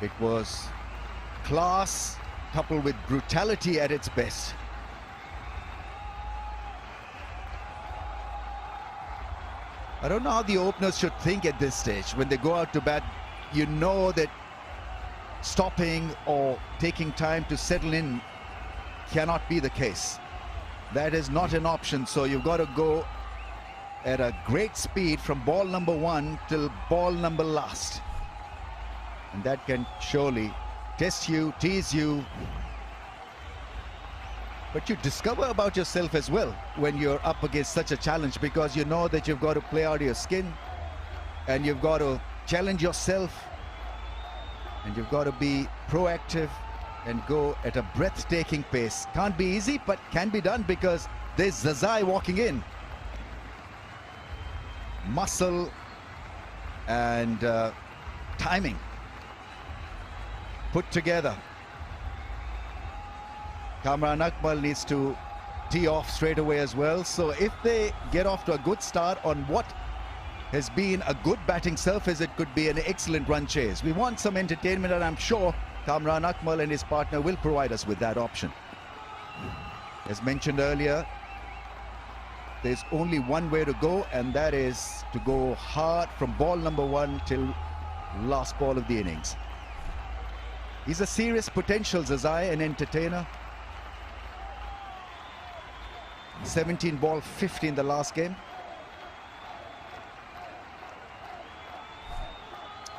It was class coupled with brutality at its best. I don't know how the openers should think at this stage. When they go out to bat, you know that stopping or taking time to settle in cannot be the case. That is not an option, so you've got to go at a great speed from ball number 1 till ball number last. And that can surely test you, tease you. But you discover about yourself as well when you're up against such a challenge, because you know that you've got to play out of your skin and you've got to challenge yourself and you've got to be proactive and go at a breathtaking pace. Can't be easy, but can be done because there's Zazai walking in. Muscle and timing put together. Kamran Akmal needs to tee off straight away as well. So if they get off to a good start on what has been a good batting surface, it could be an excellent run chase. We want some entertainment, and I'm sure Kamran Akmal and his partner will provide us with that option. As mentioned earlier, there's only one way to go, and that is to go hard from ball number 1 till last ball of the innings. He's a serious potential, Zazai, an entertainer. 17 ball 50 in the last game.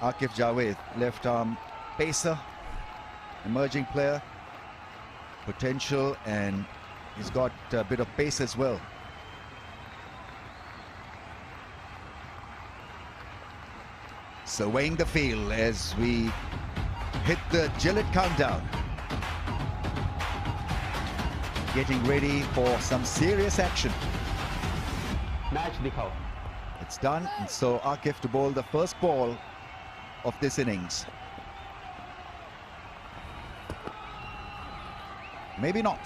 Akif Javed, left arm pacer, emerging player, potential, and he's got a bit of pace as well. Surveying the field as we hit the Gillette countdown. Getting ready for some serious action. Match dikhao. It's done, and so Akif to bowl the first ball of this innings. Maybe not.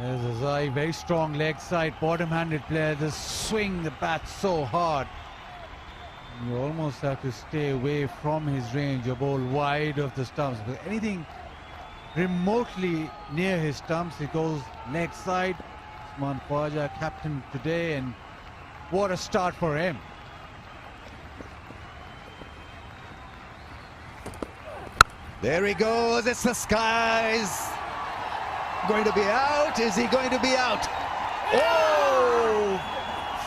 There's Zazai, very strong leg side, bottom-handed player. Just swing the bat so hard. You almost have to stay away from his range. You bowl wide of the stumps. But anything remotely near his stumps, it goes leg side. Usman Khwaja, captain today, and what a start for him. There he goes. It's the skies. Going to be out. Is he going to be out? Oh!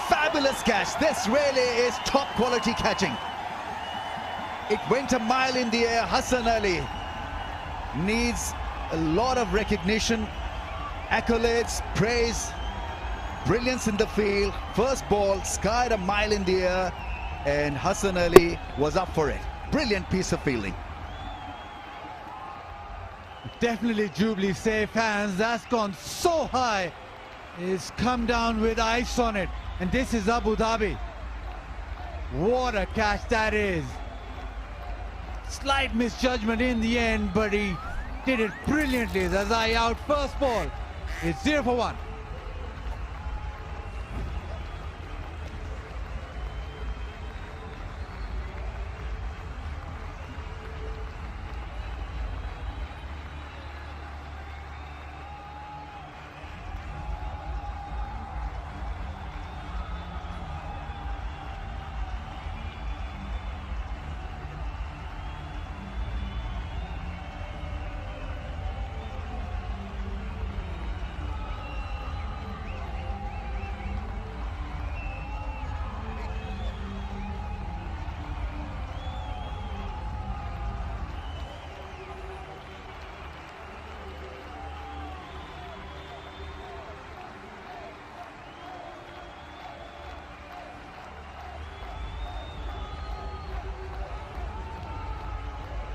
Fabulous catch. This really is top quality catching. It went a mile in the air. Hassan Ali needs a lot of recognition, accolades, praise, brilliance in the field. First ball skied a mile in the air, and Hassan Ali was up for it. Brilliant piece of fielding. Definitely Jubilee safe hands. That's gone so high. It's come down with ice on it. And this is Abu Dhabi. What a catch that is. Slight misjudgment in the end, but he did it brilliantly. Zazai out, first ball. It's 0 for 1.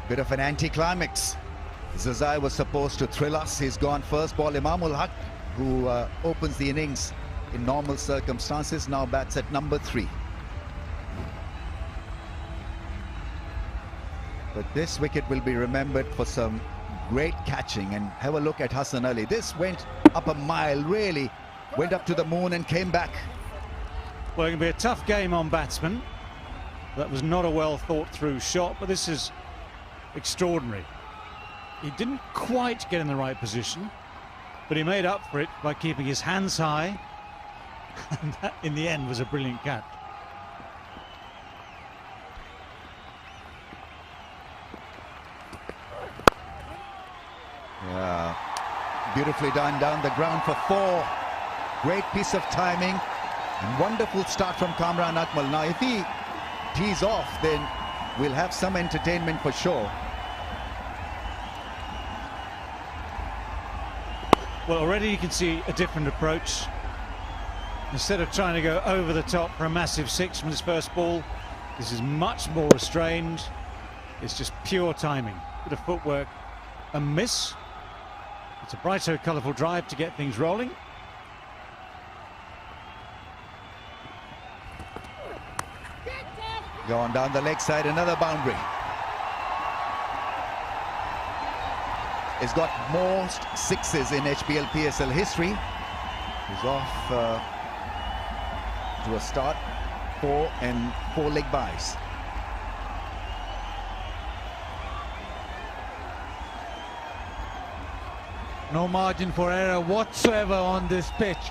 Bit of an anti-climax. Zazai was supposed to thrill us. He's gone first ball. Imamul Haq, who opens the innings in normal circumstances, now bats at number 3. But this wicket will be remembered for some great catching. And have a look at Hassan Ali. This went up a mile, really went up to the moon and came back. Well, it can be a tough game on batsmen. That was not a well thought through shot, but this is extraordinary. He didn't quite get in the right position, but he made up for it by keeping his hands high. And that, in the end, was a brilliant catch. Yeah, beautifully done down the ground for 4. Great piece of timing and wonderful start from Kamran Akmal. Now, if he tees off, then we'll have some entertainment for sure. Well, already you can see a different approach. Instead of trying to go over the top for a massive 6 from his first ball, this is much more restrained. It's just pure timing. Bit of footwork, a miss. It's a brighter, colourful drive to get things rolling. Going down the leg side, another boundary. He's got most 6s in HBL PSL history. He's off to a start, 4 and 4 leg byes. No margin for error whatsoever on this pitch.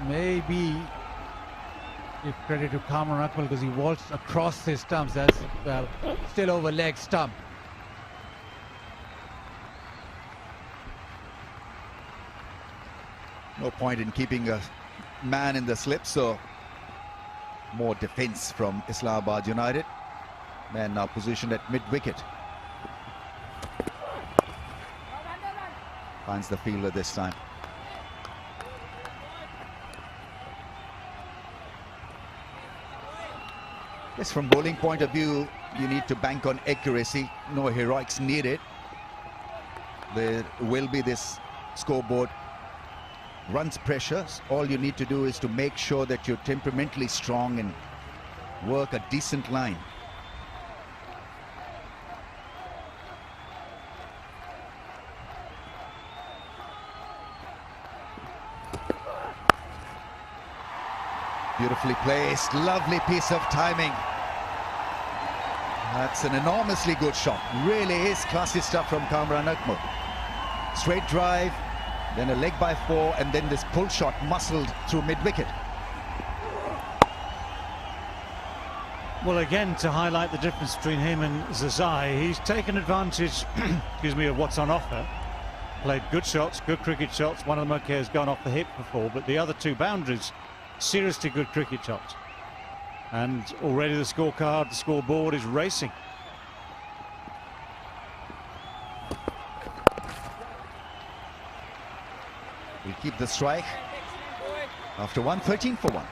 Maybe give credit to Kamran Akmal because he waltzed across his stumps. That's, well, still over leg stump. No point in keeping a man in the slip, so more defense from Islamabad United. Man now positioned at mid-wicket. Finds the fielder this time. Yes, from bowling point of view, you need to bank on accuracy. No heroics needed. There will be this scoreboard runs pressures. All you need to do is to make sure that you're temperamentally strong and work a decent line. Beautifully placed, lovely piece of timing. That's an enormously good shot. Really is classy stuff from Kamran Akmal. Straight drive, then a leg by 4, and then this pull shot muscled through mid-wicket. Well, again, to highlight the difference between him and Zazai, he's taken advantage excuse me, of what's on offer. Played good shots, good cricket shots. One of them, okay, has gone off the hip before, but the other 2 boundaries, seriously good cricket shots. And already the scorecard, the scoreboard is racing. We'll keep the strike after 1, 13 for 1.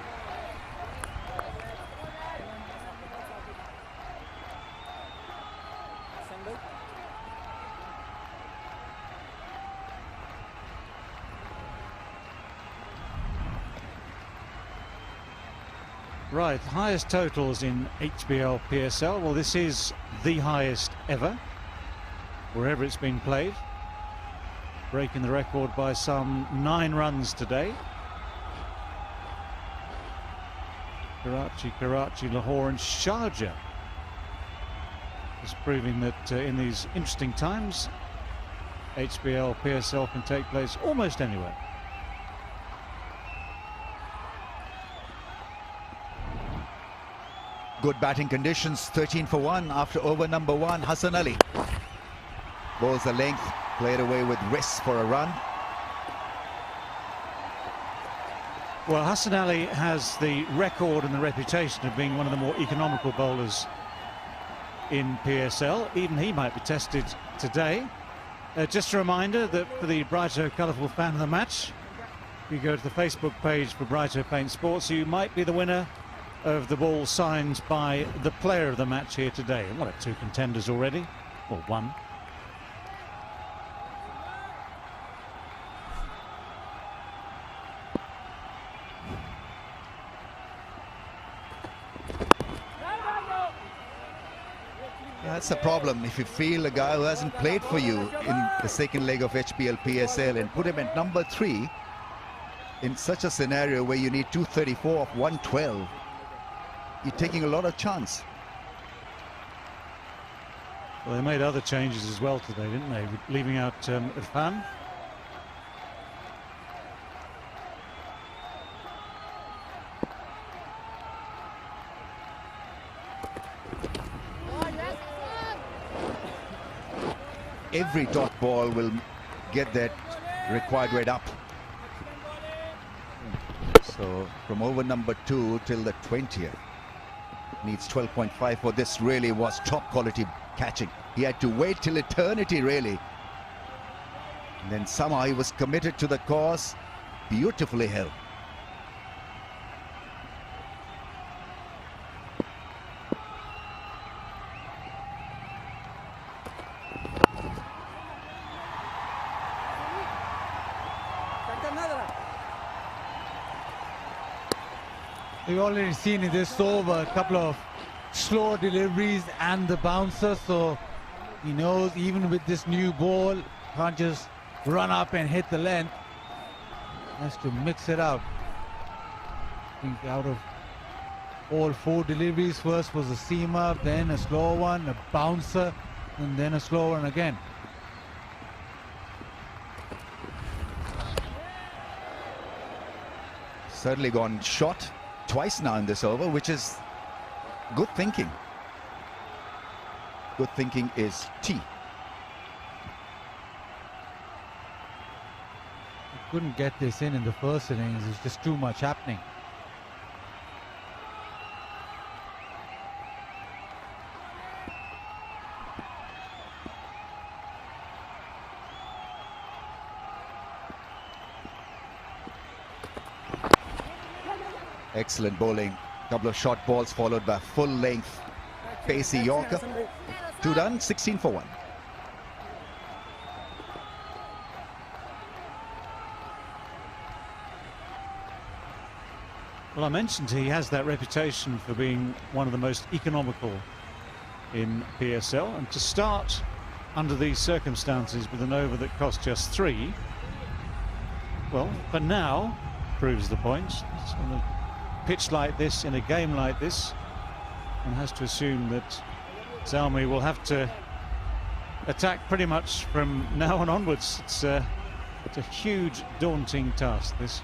Right, highest totals in HBL PSL. Well, this is the highest ever, wherever it's been played. Breaking the record by some 9 runs today. Karachi, Lahore and Sharjah. It's proving that in these interesting times, HBL PSL can take place almost anywhere. Good batting conditions, 13 for 1 after over number 1. Hassan Ali bowls the length, played away with wrists for a run. Well, Hassan Ali has the record and the reputation of being one of the more economical bowlers in PSL. Even he might be tested today. Just a reminder that for the Brighto Colourful Fan of the Match, if you go to the Facebook page for Brighto Paint Sports, you might be the winner of the ball signed by the player of the match here today. What are 2 contenders already? Or 1. That's the problem. If you feel a guy who hasn't played for you in the second leg of HBL PSL and put him at number 3, in such a scenario where you need 234 of 112, you're taking a lot of chance. Well, they made other changes as well today, didn't they? Leaving out Irfan. Every dot ball will get that required weight up. So from over number 2 till the 20th, needs 12.5 for this. Really was top quality catching. He had to wait till eternity, really. And then somehow he was committed to the cause. Beautifully held. We've already seen in this over a couple of slow deliveries and the bouncer, so he knows even with this new ball, can't just run up and hit the length. Has to mix it out. I think out of all 4 deliveries, first was a seam up, then a slow one, a bouncer, and then a slow one again. Certainly gone short twice now in this over, which is good thinking. Good thinking is T. Couldn't get this in the first innings. There's just too much happening. Excellent bowling. Couple of short balls followed by full length pacey Yorker. 2 done, 16 for 1. Well, I mentioned he has that reputation for being one of the most economical in PSL, and to start under these circumstances with an over that cost just 3, well, for now, proves the point. It's on a pitch like this, in a game like this, one has to assume that Zalmi will have to attack pretty much from now on onwards. It's a huge, daunting task, this.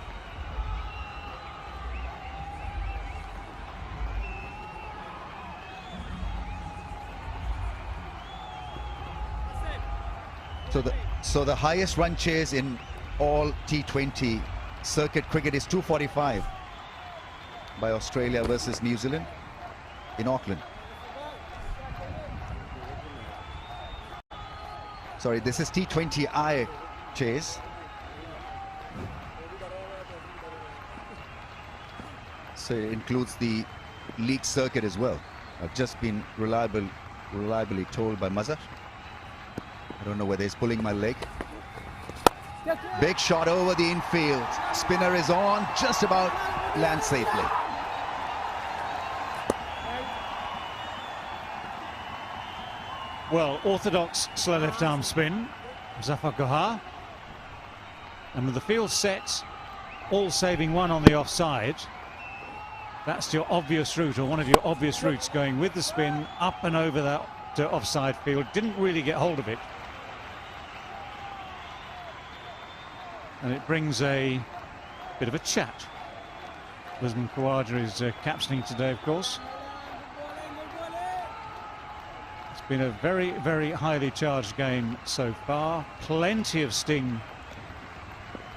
So the highest run chase in all T20 circuit cricket is 245 by Australia versus New Zealand in Auckland. Sorry, this is T20I chase. So it includes the league circuit as well. I've just been reliably told by Mazhar. I don't know whether he's pulling my leg. Big shot over the infield. Spinner is on, just about lands safely. Well, orthodox slow left arm spin, Zafar Gohar. And with the field set, all saving one on the offside, that's your obvious route, or one of your obvious routes, going with the spin up and over that offside field. Didn't really get hold of it. And it brings a bit of a chat. Usman Khawaja is captioning today, of course. It's been a very, very highly charged game so far. Plenty of sting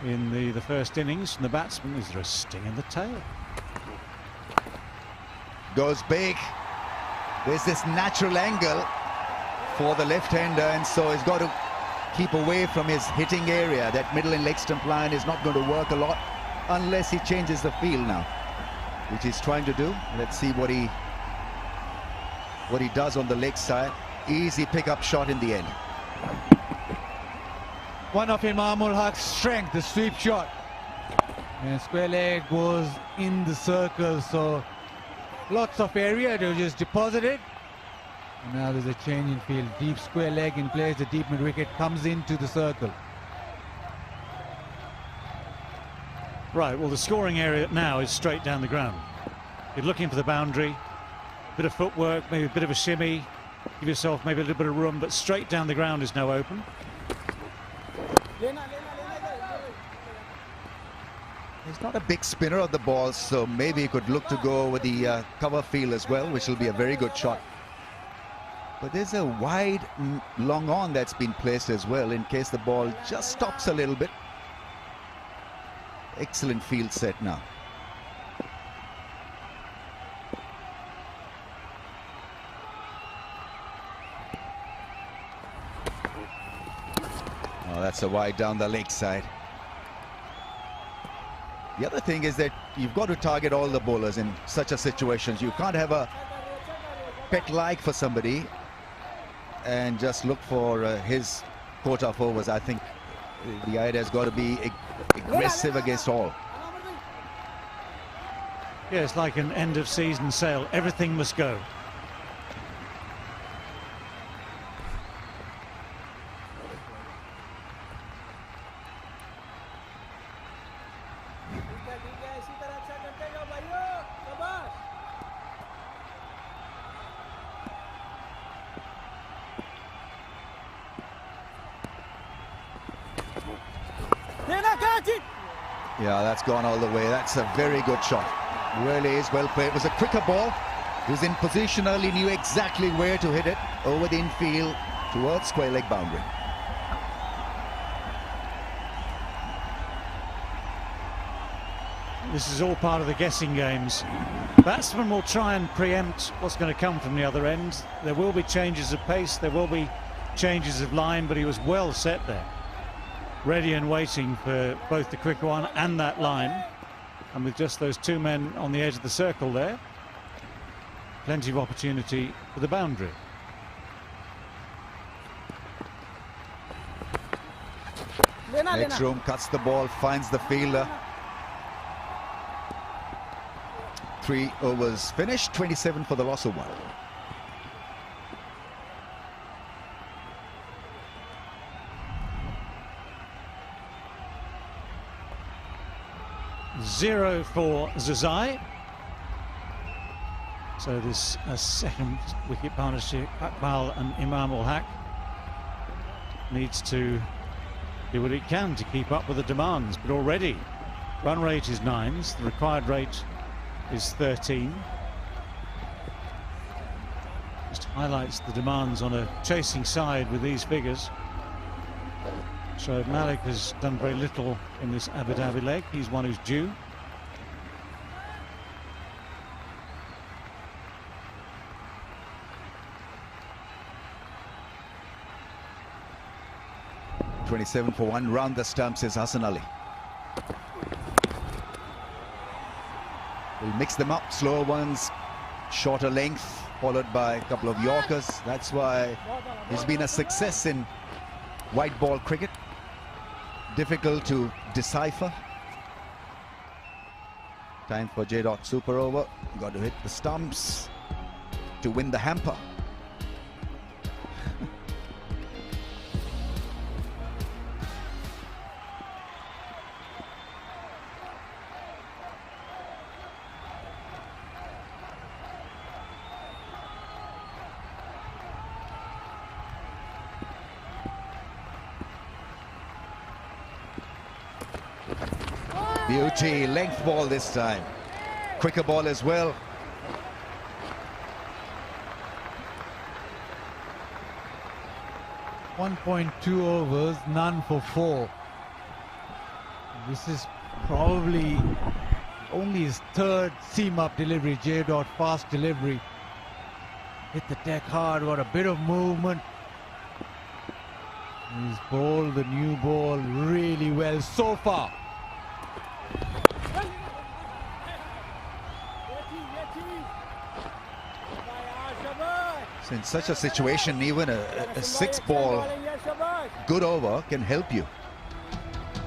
in the first innings from the batsman. Is there a sting in the tail? Goes big. There's this natural angle for the left-hander, and so he's got to keep away from his hitting area. That middle and leg stump line is not going to work a lot unless he changes the field now, which he's trying to do. Let's see what he does on the leg side. Easy pick-up shot in the end. One of Imamul Haq's strength, the sweep shot. And square leg goes in the circle, so lots of area to just deposit it. And now there's a change in field. Deep square leg in place. The deep mid wicket comes into the circle. Right, well, the scoring area now is straight down the ground. You're looking for the boundary, bit of footwork, maybe a bit of a shimmy, give yourself maybe a little bit of room, but straight down the ground is now open. He's not a big spinner of the ball, so maybe he could look to go with the cover field as well, which will be a very good shot. But there's a wide long on that's been placed as well in case the ball just stops a little bit. Excellent field set now. Oh, that's a wide down the leg side. The other thing is that you've got to target all the bowlers in such a situation. You can't have a pet like for somebody and just look for his quota of overs. I think the idea has got to be aggressive against all. Yeah, it's like an end of season sale. Everything must go. Yeah, that's gone all the way. That's a very good shot. Really is well played. It was a quicker ball. He was in position early, knew exactly where to hit it. Over the infield towards square leg boundary. This is all part of the guessing games. Batsmen will try and preempt what's going to come from the other end. There will be changes of pace, there will be changes of line, but he was well set there. Ready and waiting for both the quick one and that line. And with just those two men on the edge of the circle there, plenty of opportunity for the boundary. Next room, cuts the ball, finds the fielder. 3 overs finished, 27 for the loss of 1. Zero for Zazai. So this second wicket partnership, Akmal and Imam ul Haq, needs to do what it can to keep up with the demands. But already run rate is 9s, the required rate is 13. Just highlights the demands on a chasing side with these figures. So Malik has done very little in this Abu Dhabi leg. He's one who's due. .27 for 1, round the stumps is Hassan Ali. We'll mix them up, slower ones, shorter length, followed by a couple of Yorkers. That's why he's been a success in white ball cricket. Difficult to decipher. Time for J. Super over. Got to hit the stumps to win the hamper. Beauty, length ball this time. Quicker ball as well. .2 overs, none for 4. This is probably only his third seam-up delivery, J. Fast delivery. Hit the deck hard, got a bit of movement. He's bowled the new ball really well so far. So in such a situation, even a 6-ball good over can help you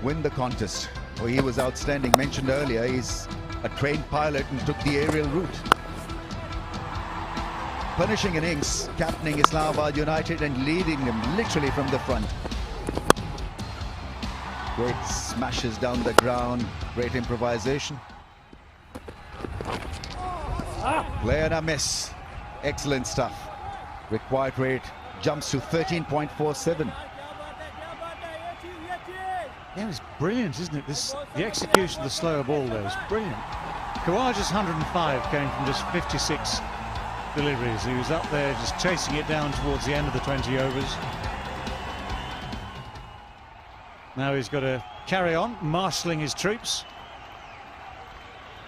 win the contest. Well, he was outstanding. Mentioned earlier, he's a trained pilot and took the aerial route. Punishing innings, captaining Islamabad United and leading them literally from the front. Great smashes down the ground. Great improvisation. Play and a miss. Excellent stuff. Required rate jumps to 13.47. Yeah, it's brilliant, isn't it? The execution of the slower ball there is brilliant. Khawaja's 105 came from just 56 deliveries. He was up there just chasing it down towards the end of the 20 overs. Now he's got to carry on, marshalling his troops.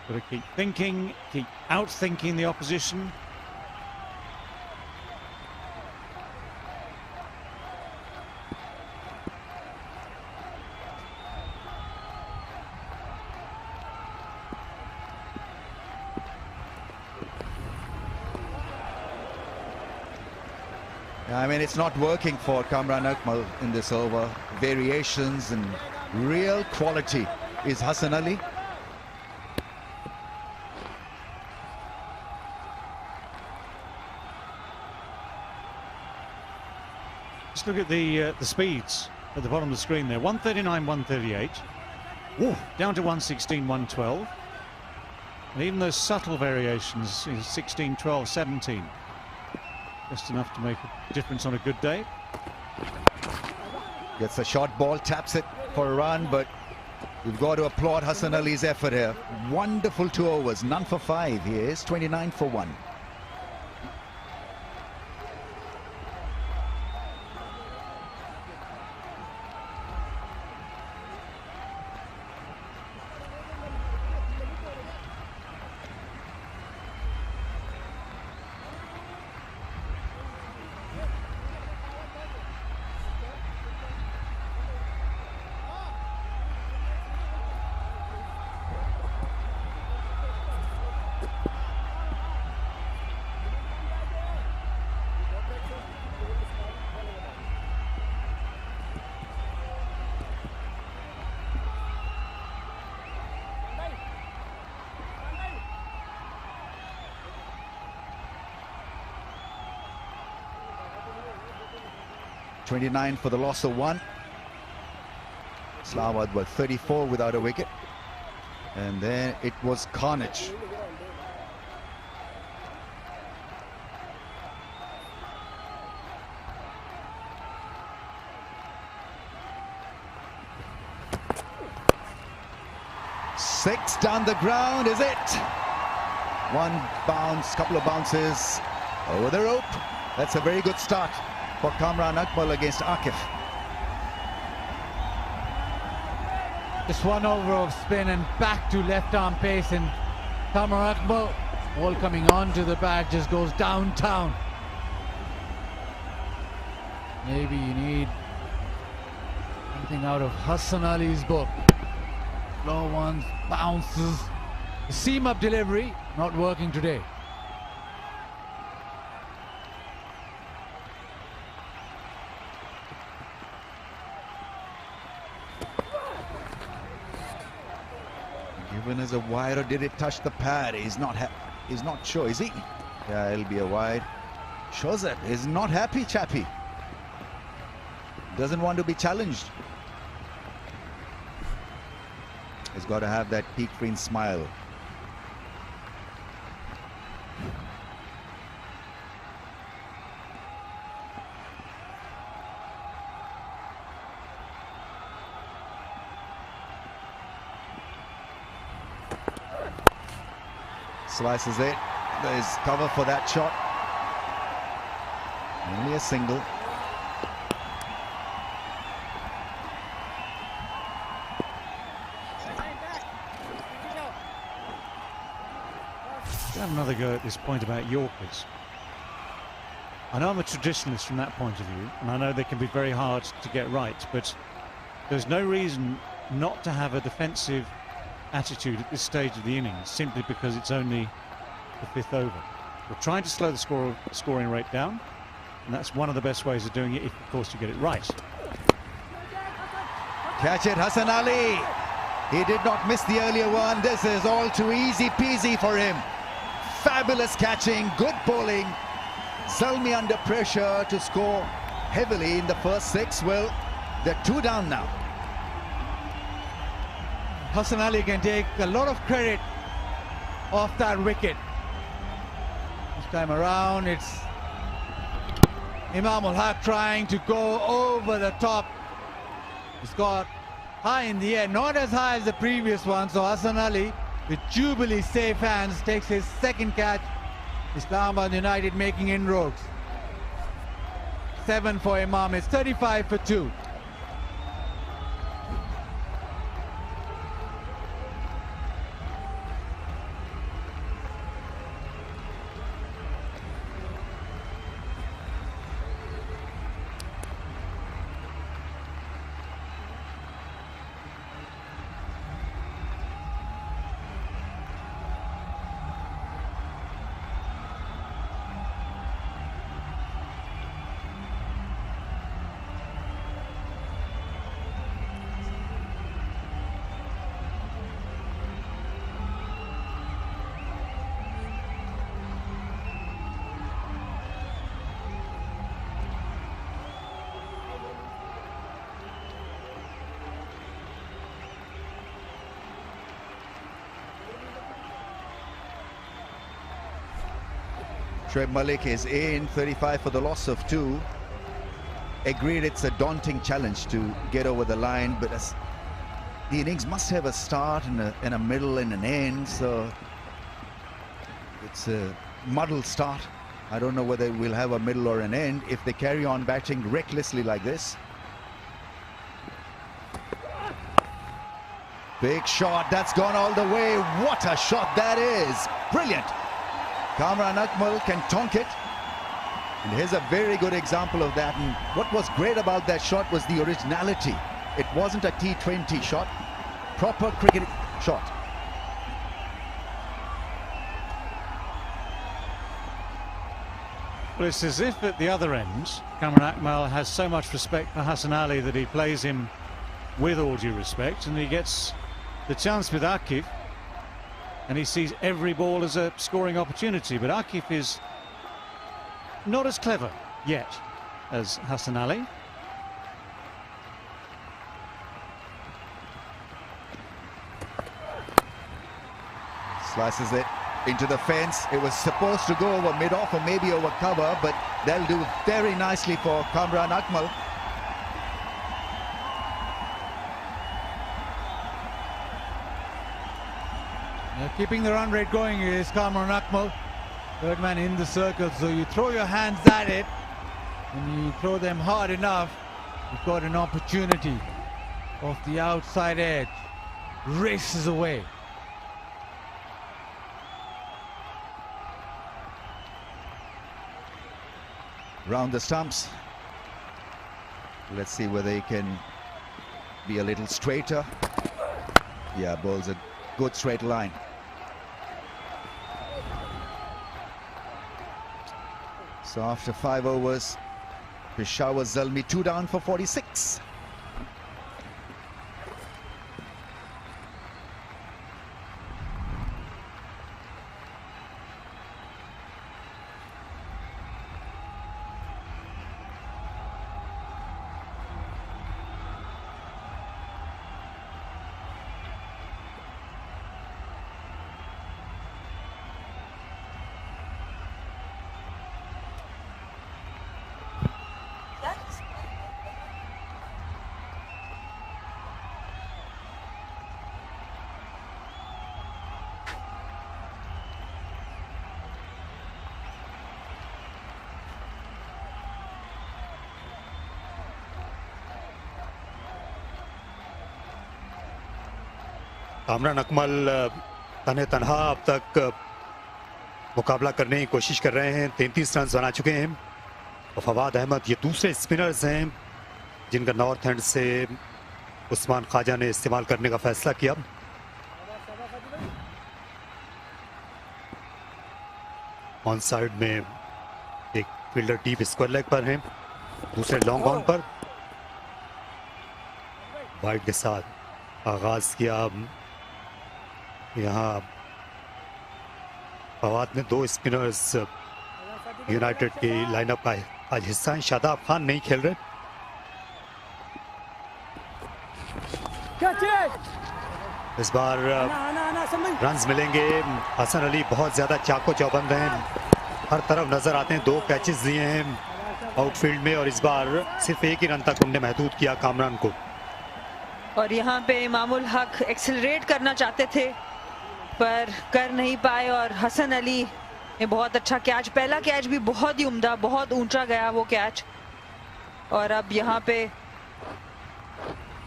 Got to keep thinking, keep outthinking the opposition. I mean, it's not working for Kamran Akmal in this over. Variations and real quality is Hassan Ali. Just look at the speeds at the bottom of the screen there. 139, 138. Ooh, down to 116, 112. And even those subtle variations, 16, 12, 17. Just enough to make a difference on a good day. Gets a short ball, taps it for a run, but we've got to applaud Hassan Ali's effort here. Wonderful 2 overs, none for 5. He is 29 for 1. .29 for the loss of 1. Islamabad were 34 without a wicket. And then it was carnage. Six down the ground, is it? One bounce, couple of bounces over the rope. That's a very good start for Kamran Akmal against Akif. Just 1 over of spin and back to left arm pace, and Kamran Akmal, ball coming on to the bat, just goes downtown. Maybe you need something out of Hassan Ali's book. Low ones, bounces, the seam up delivery not working today. Given as a wide, or did it touch the pad? He's not sure, is he? Yeah, it'll be a wide. Shozep is not happy, chappy. Doesn't want to be challenged. He's got to have that peak green smile. Slices it. There's cover for that shot. Only a single. Have another go at this point about Yorkers. I know I'm a traditionalist from that point of view, and I know they can be very hard to get right, but there's no reason not to have a defensive attitude at this stage of the innings, simply because it's only the 5th over. We're trying to slow the scoring rate down, and that's one of the best ways of doing it, if of course you get it right. Catch it, Hassan Ali. He did not miss the earlier one. This is all too easy peasy for him. Fabulous catching, good bowling. Zalmi under pressure to score heavily in the first 6. Well, they're 2 down now. Hassan Ali can take a lot of credit off that wicket. This time around, it's Imam ul Haq trying to go over the top. He's got high in the air, not as high as the previous one. So Hassan Ali, with Jubilee safe hands, takes his second catch. Islamabad United making inroads. 7 for Imam. It's 35 for 2. Shoaib Malik is in, 35 for the loss of 2. Agreed, it's a daunting challenge to get over the line, but the innings must have a start and a middle and an end, so it's a muddled start. I don't know whether we'll have a middle or an end if they carry on batting recklessly like this. Big shot, that's gone all the way. What a shot that is! Brilliant! Kamran Akmal can tonk it. And here's a very good example of that. And what was great about that shot was the originality. It wasn't a T20 shot, proper cricket shot. Well, it's as if at the other end, Kamran Akmal has so much respect for Hassan Ali that he plays him with all due respect, and he gets the chance with Akif, and he sees every ball as a scoring opportunity. But Akif is not as clever yet as Hassan Ali. Slices it into the fence. It was supposed to go over mid-off or maybe over cover, but they'll do very nicely for Kamran Akmal. Keeping the run rate going is Kamran Akmal. Third man in the circle, so you throw your hands at it and you throw them hard enough, you've got an opportunity off the outside edge. Races away. Round the stumps. Let's see whether he can be a little straighter. Yeah, bowls a good straight line. So after 5 overs, Peshawar Zalmi 2 down for 46. Kamran Akmal तने तनहा अब तक मुकाबला करने की कोशिश कर रहे हैं। 33 रन बना चुके हैं और फवाद अहमद ये दूसरे स्पिनर्स हैं जिनका नॉर्थ एंड से उस्मान ख्वाजा ने इस्तेमाल करने का फैसला किया। ऑन साइड में एक फील्डर डीप स्क्वायर लेग पर हैं, दूसरे लॉन्ग ऑन पर। वाइड के साथ आगाज किया। यहाँ फवाद ने 2 स्पिनर्स यूनाइटेड की लाइनअप का आज हिस्सा हैं। शादाब खान नहीं खेल रहे। इस बार रन्स मिलेंगे। हसन अली बहुत ज्यादा चाको चौबंद हैं, हर तरफ नजर आते हैं। 2 कैचेस दिए हैं आउटफील्ड में और इस बार सिर्फ एक ही रन तक उन्होंने महदूद किया कामरान को। और यहाँ पे इमामुल हक एक्सेलरेट करना चाहते थे पर कर नहीं पाए और हसन अली ने बहुत अच्छा कैच, पहला कैच भी बहुत ही उम्दा, बहुत ऊंचा गया वो कैच। और अब यहाँ पे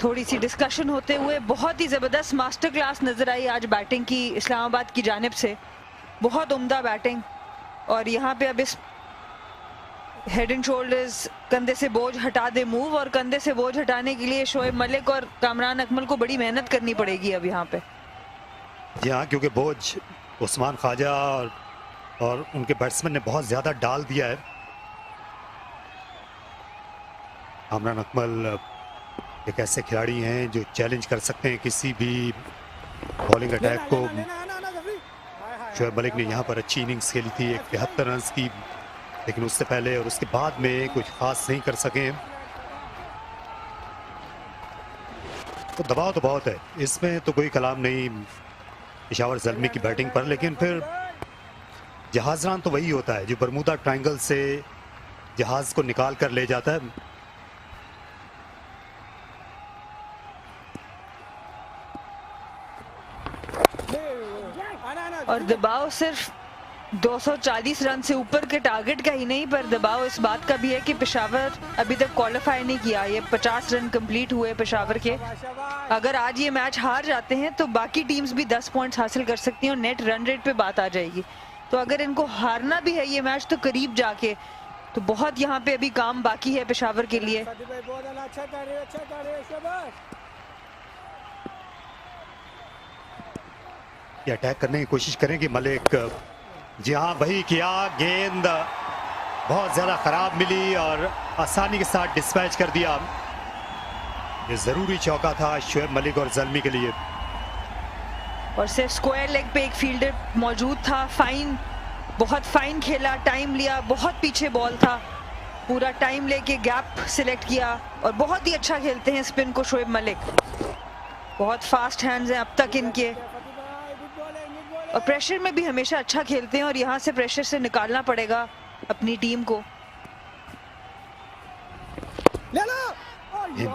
थोड़ी सी डिस्कशन होते हुए बहुत ही जबरदस्त मास्टर क्लास नजर आई आज बैटिंग की इस्लामाबाद की जानिब से, बहुत उम्दा बैटिंग। और यहाँ पे अब इस हेड एंड शोल्डर्स कंधे से बोझ हटा दे मूव, और कंधे से बोझ हटाने के लिए शोएब मलिक और कामरान अकमल को बड़ी मेहनत करनी पड़ेगी अब यहाँ पे। जी हाँ, क्योंकि बोझ उस्मान ख्वाजा और उनके बैट्समैन ने बहुत ज्यादा डाल दिया है। कामरान अकमल एक ऐसे खिलाड़ी हैं जो चैलेंज कर सकते हैं किसी भी बॉलिंग अटैक को। शोएब मलिक ने यहाँ पर अच्छी इनिंग्स खेली थी, 73 रन की, लेकिन उससे पहले और उसके बाद में कुछ खास नहीं कर सके। तो दबाव तो बहुत है, इसमें तो कोई कलाम नहीं पेशावर ज़ल्मी की बैटिंग पर। लेकिन फिर जहाजरान तो वही होता है जो बरमूदा ट्रायंगल से जहाज को निकाल कर ले जाता है। और दबाव सिर्फ 240 रन से ऊपर के टारगेट का ही नहीं, पर दबाव इस बात का भी है कि पेशावर अभी तक क्वालिफाई नहीं किया। ये 50 रन कंप्लीट हुए पेशावर के। अगर आज ये मैच हार जाते हैं तो बाकी टीम्स भी 10 पॉइंट्स हासिल कर सकती हैं और नेट रन रेट पे बात आ जाएगी। तो अगर इनको हारना भी है ये मैच तो करीब जाके, तो बहुत यहाँ पे अभी काम बाकी है पेशावर के लिए। ये अटैक करने की कोशिश करेंगे मलिक। जी हाँ, वही किया, गेंद बहुत ज्यादा खराब मिली और आसानी के साथ डिस्पैच कर दिया। ये जरूरी चौका था शोएब मलिक और ज़ल्मी के लिए। और सिर्फ स्क्वायर लेग पे एक फील्डर मौजूद था। फाइन, बहुत फाइन खेला, टाइम लिया, बहुत पीछे बॉल था, पूरा टाइम लेके गैप सिलेक्ट किया और बहुत ही अच्छा खेलते हैं स्पिन को शोएब मलिक। बहुत फास्ट हैंड्स हैं अब तक इनके और प्रेशर में भी हमेशा अच्छा खेलते हैं और यहाँ से प्रेशर से निकालना पड़ेगा अपनी टीम को।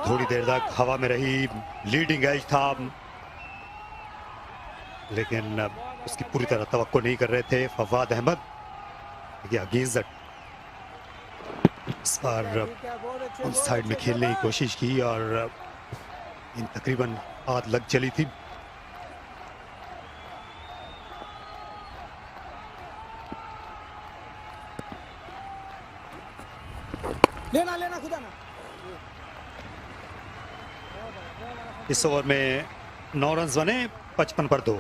थोड़ी देर तक हवा में रही, लीडिंग एज था, लेकिन उसकी पूरी तरह तवक्को नहीं कर रहे थे फवाद अहमद। अगेंस्ट इस बार उन साइड में खेलने की कोशिश की और इन तकरीबन आध लग चली थी। लेना खुदा ना। इस ओवर में 9 रन बने, 55 पर 2।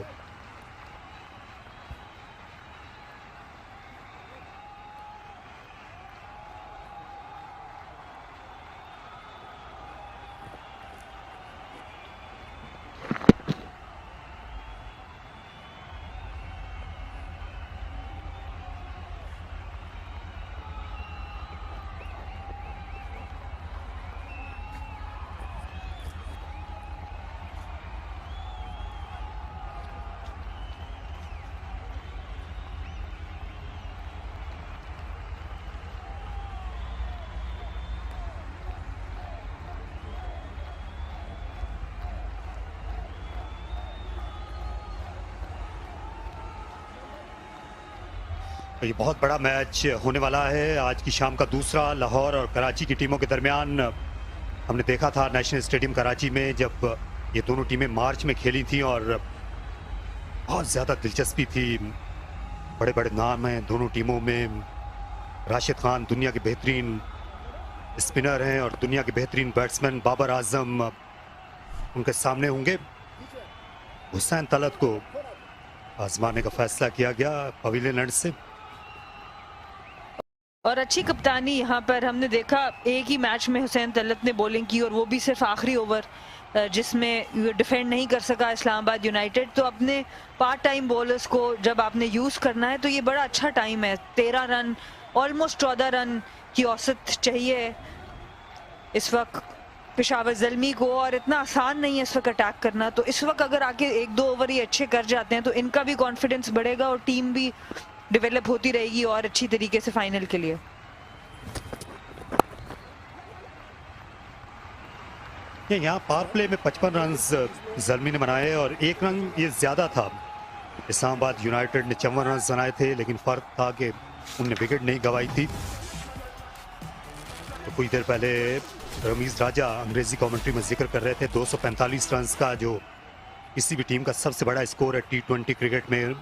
ये बहुत बड़ा मैच होने वाला है, आज की शाम का दूसरा लाहौर और कराची की टीमों के दरमियान। हमने देखा था नेशनल स्टेडियम कराची में जब ये दोनों टीमें मार्च में खेली थी और बहुत ज़्यादा दिलचस्पी थी। बड़े बड़े नाम हैं दोनों टीमों में। राशिद खान दुनिया के बेहतरीन स्पिनर हैं और दुनिया के बेहतरीन बैट्समैन बाबर आजम उनके सामने होंगे। हुसैन तलत को आजमाने का फैसला किया गया पवेलियन एंड से। और अच्छी कप्तानी यहाँ पर हमने देखा, एक ही मैच में हुसैन तलत ने बॉलिंग की और वो भी सिर्फ आखिरी ओवर जिसमें डिफेंड नहीं कर सका इस्लामाबाद यूनाइटेड। तो अपने पार्ट टाइम बॉलर्स को जब आपने यूज़ करना है तो ये बड़ा अच्छा टाइम है। 13 रन, ऑलमोस्ट 14 रन की औसत चाहिए इस वक्त पेशावर ज़ल्मी को, और इतना आसान नहीं है इस वक्त अटैक करना। तो इस वक्त अगर आके 1-2 ओवर ये अच्छे कर जाते हैं तो इनका भी कॉन्फिडेंस बढ़ेगा और टीम भी डेवलप होती रहेगी और अच्छी तरीके से फाइनल के लिए। यहाँ पावर प्ले में 55 रन ज़ल्मी ने बनाए और 1 रन ये ज्यादा था। इस्लामाबाद यूनाइटेड ने 54 रन बनाए थे, लेकिन फर्क था कि उनने विकेट नहीं गंवाई थी। तो कुछ देर पहले रमीज राजा अंग्रेजी कमेंट्री में जिक्र कर रहे थे 245 रन का जो किसी भी टीम का सबसे बड़ा स्कोर है T20 क्रिकेट में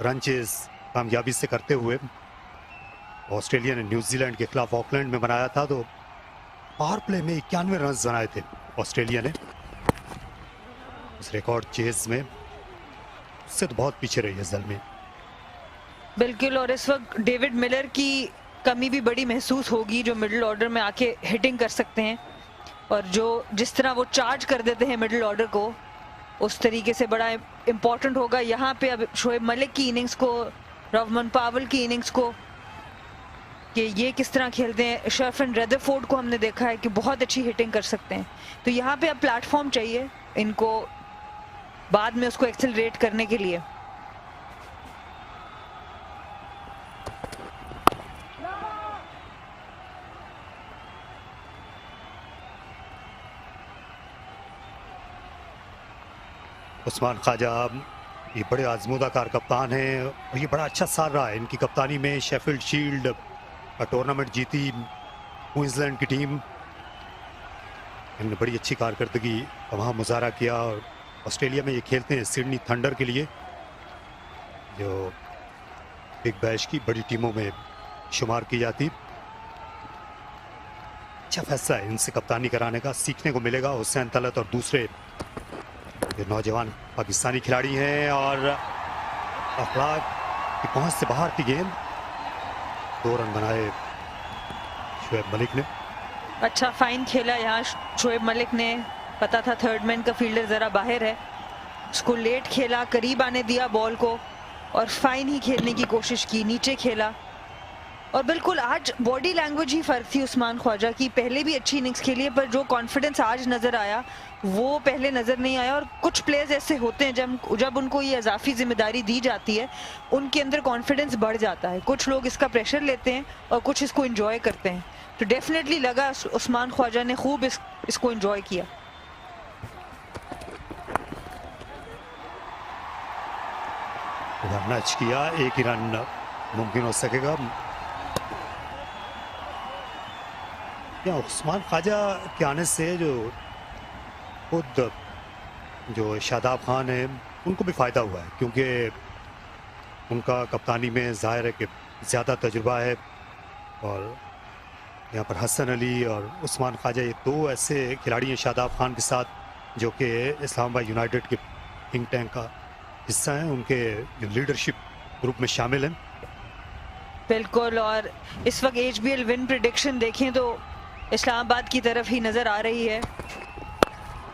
रन चेज कामयाबी से करते हुए। ऑस्ट्रेलिया ने न्यूजीलैंड के खिलाफ ऑकलैंड में बनाया था, तो पावर प्ले में 91 रन बनाए थे ऑस्ट्रेलिया ने। उस रिकॉर्ड चेज में उससे तो बहुत पीछे रही है ज़ल्मी। बिल्कुल, और इस वक्त डेविड मिलर की कमी भी बड़ी महसूस होगी, जो मिडिल ऑर्डर में आके हिटिंग कर सकते हैं और जो जिस तरह वो चार्ज कर देते हैं मिडिल ऑर्डर को, उस तरीके से बड़ा इंपॉर्टेंट होगा यहाँ पे अब शोएब मलिक की इनिंग्स को, रवमन पावल की इनिंग्स को, कि ये किस तरह खेलते हैं। शर्फन रेदरफोर्ड को हमने देखा है कि बहुत अच्छी हिटिंग कर सकते हैं। तो यहाँ पे अब प्लेटफॉर्म चाहिए इनको बाद में उसको एक्सेलरेट करने के लिए। उस्मान ख्वाजा ये बड़े आजमूदाकार कप्तान हैं और ये बड़ा अच्छा साल रहा है इनकी कप्तानी में। शेफील्ड शील्ड का टूर्नामेंट जीती क्वींसलैंड की टीम, इन्होंने बड़ी अच्छी कारकर्दगी वहाँ मुजाहरा किया। और ऑस्ट्रेलिया में ये खेलते हैं सिडनी थंडर के लिए, जो बिग बैश की बड़ी टीमों में शुमार की जाती। अच्छा फैसला है इनसे कप्तानी कराने का, सीखने को मिलेगा। हुसैन तलत और दूसरे जो नौजवान पाकिस्तानी खिलाड़ी हैं, और अखलाक की पहुंच से बाहर की गेंद, 2 रन बनाए शोएब मलिक ने। अच्छा फाइन खेला यहाँ शोएब मलिक ने, पता था थर्ड मैन का फील्डर जरा बाहर है, उसको लेट खेला, करीब आने दिया बॉल को और फाइन ही खेलने की कोशिश की, नीचे खेला। और बिल्कुल आज बॉडी लैंग्वेज ही फर्क थी उस्मान ख्वाजा की। पहले भी अच्छी इनिंग्स खेली है, पर जो कॉन्फिडेंस आज नजर आया वो पहले नजर नहीं आया। और कुछ प्लेयर्स ऐसे होते हैं जब उनको ये इजाफी जिम्मेदारी दी जाती है उनके अंदर कॉन्फिडेंस बढ़ जाता है। कुछ लोग इसका प्रेशर लेते हैं और कुछ इसको एंजॉय करते हैं। तो डेफिनेटली लगा उस्मान ख्वाजा ने खूब इसको एंजॉय किया। मैच किया, 1 ही रन मुमकिन हो सकेगा। या उस्मान ख्वाजा के आने से जो खुद जो शादाब खान है उनको भी फ़ायदा हुआ है, क्योंकि उनका कप्तानी में ज़ाहिर है कि ज़्यादा तजुर्बा है। और यहाँ पर हसन अली और उस्मान ख्वाजा ये 2 ऐसे खिलाड़ी हैं शादाब खान के साथ, जो कि इस्लामाबाद यूनाइटेड के थिंक टैंक का हिस्सा हैं, उनके लीडरशिप ग्रुप में शामिल हैं। बिल्कुल, और इस वक्त HBL विन प्रेडिक्शन देखें तो इस्लामाबाद की तरफ ही नजर आ रही है,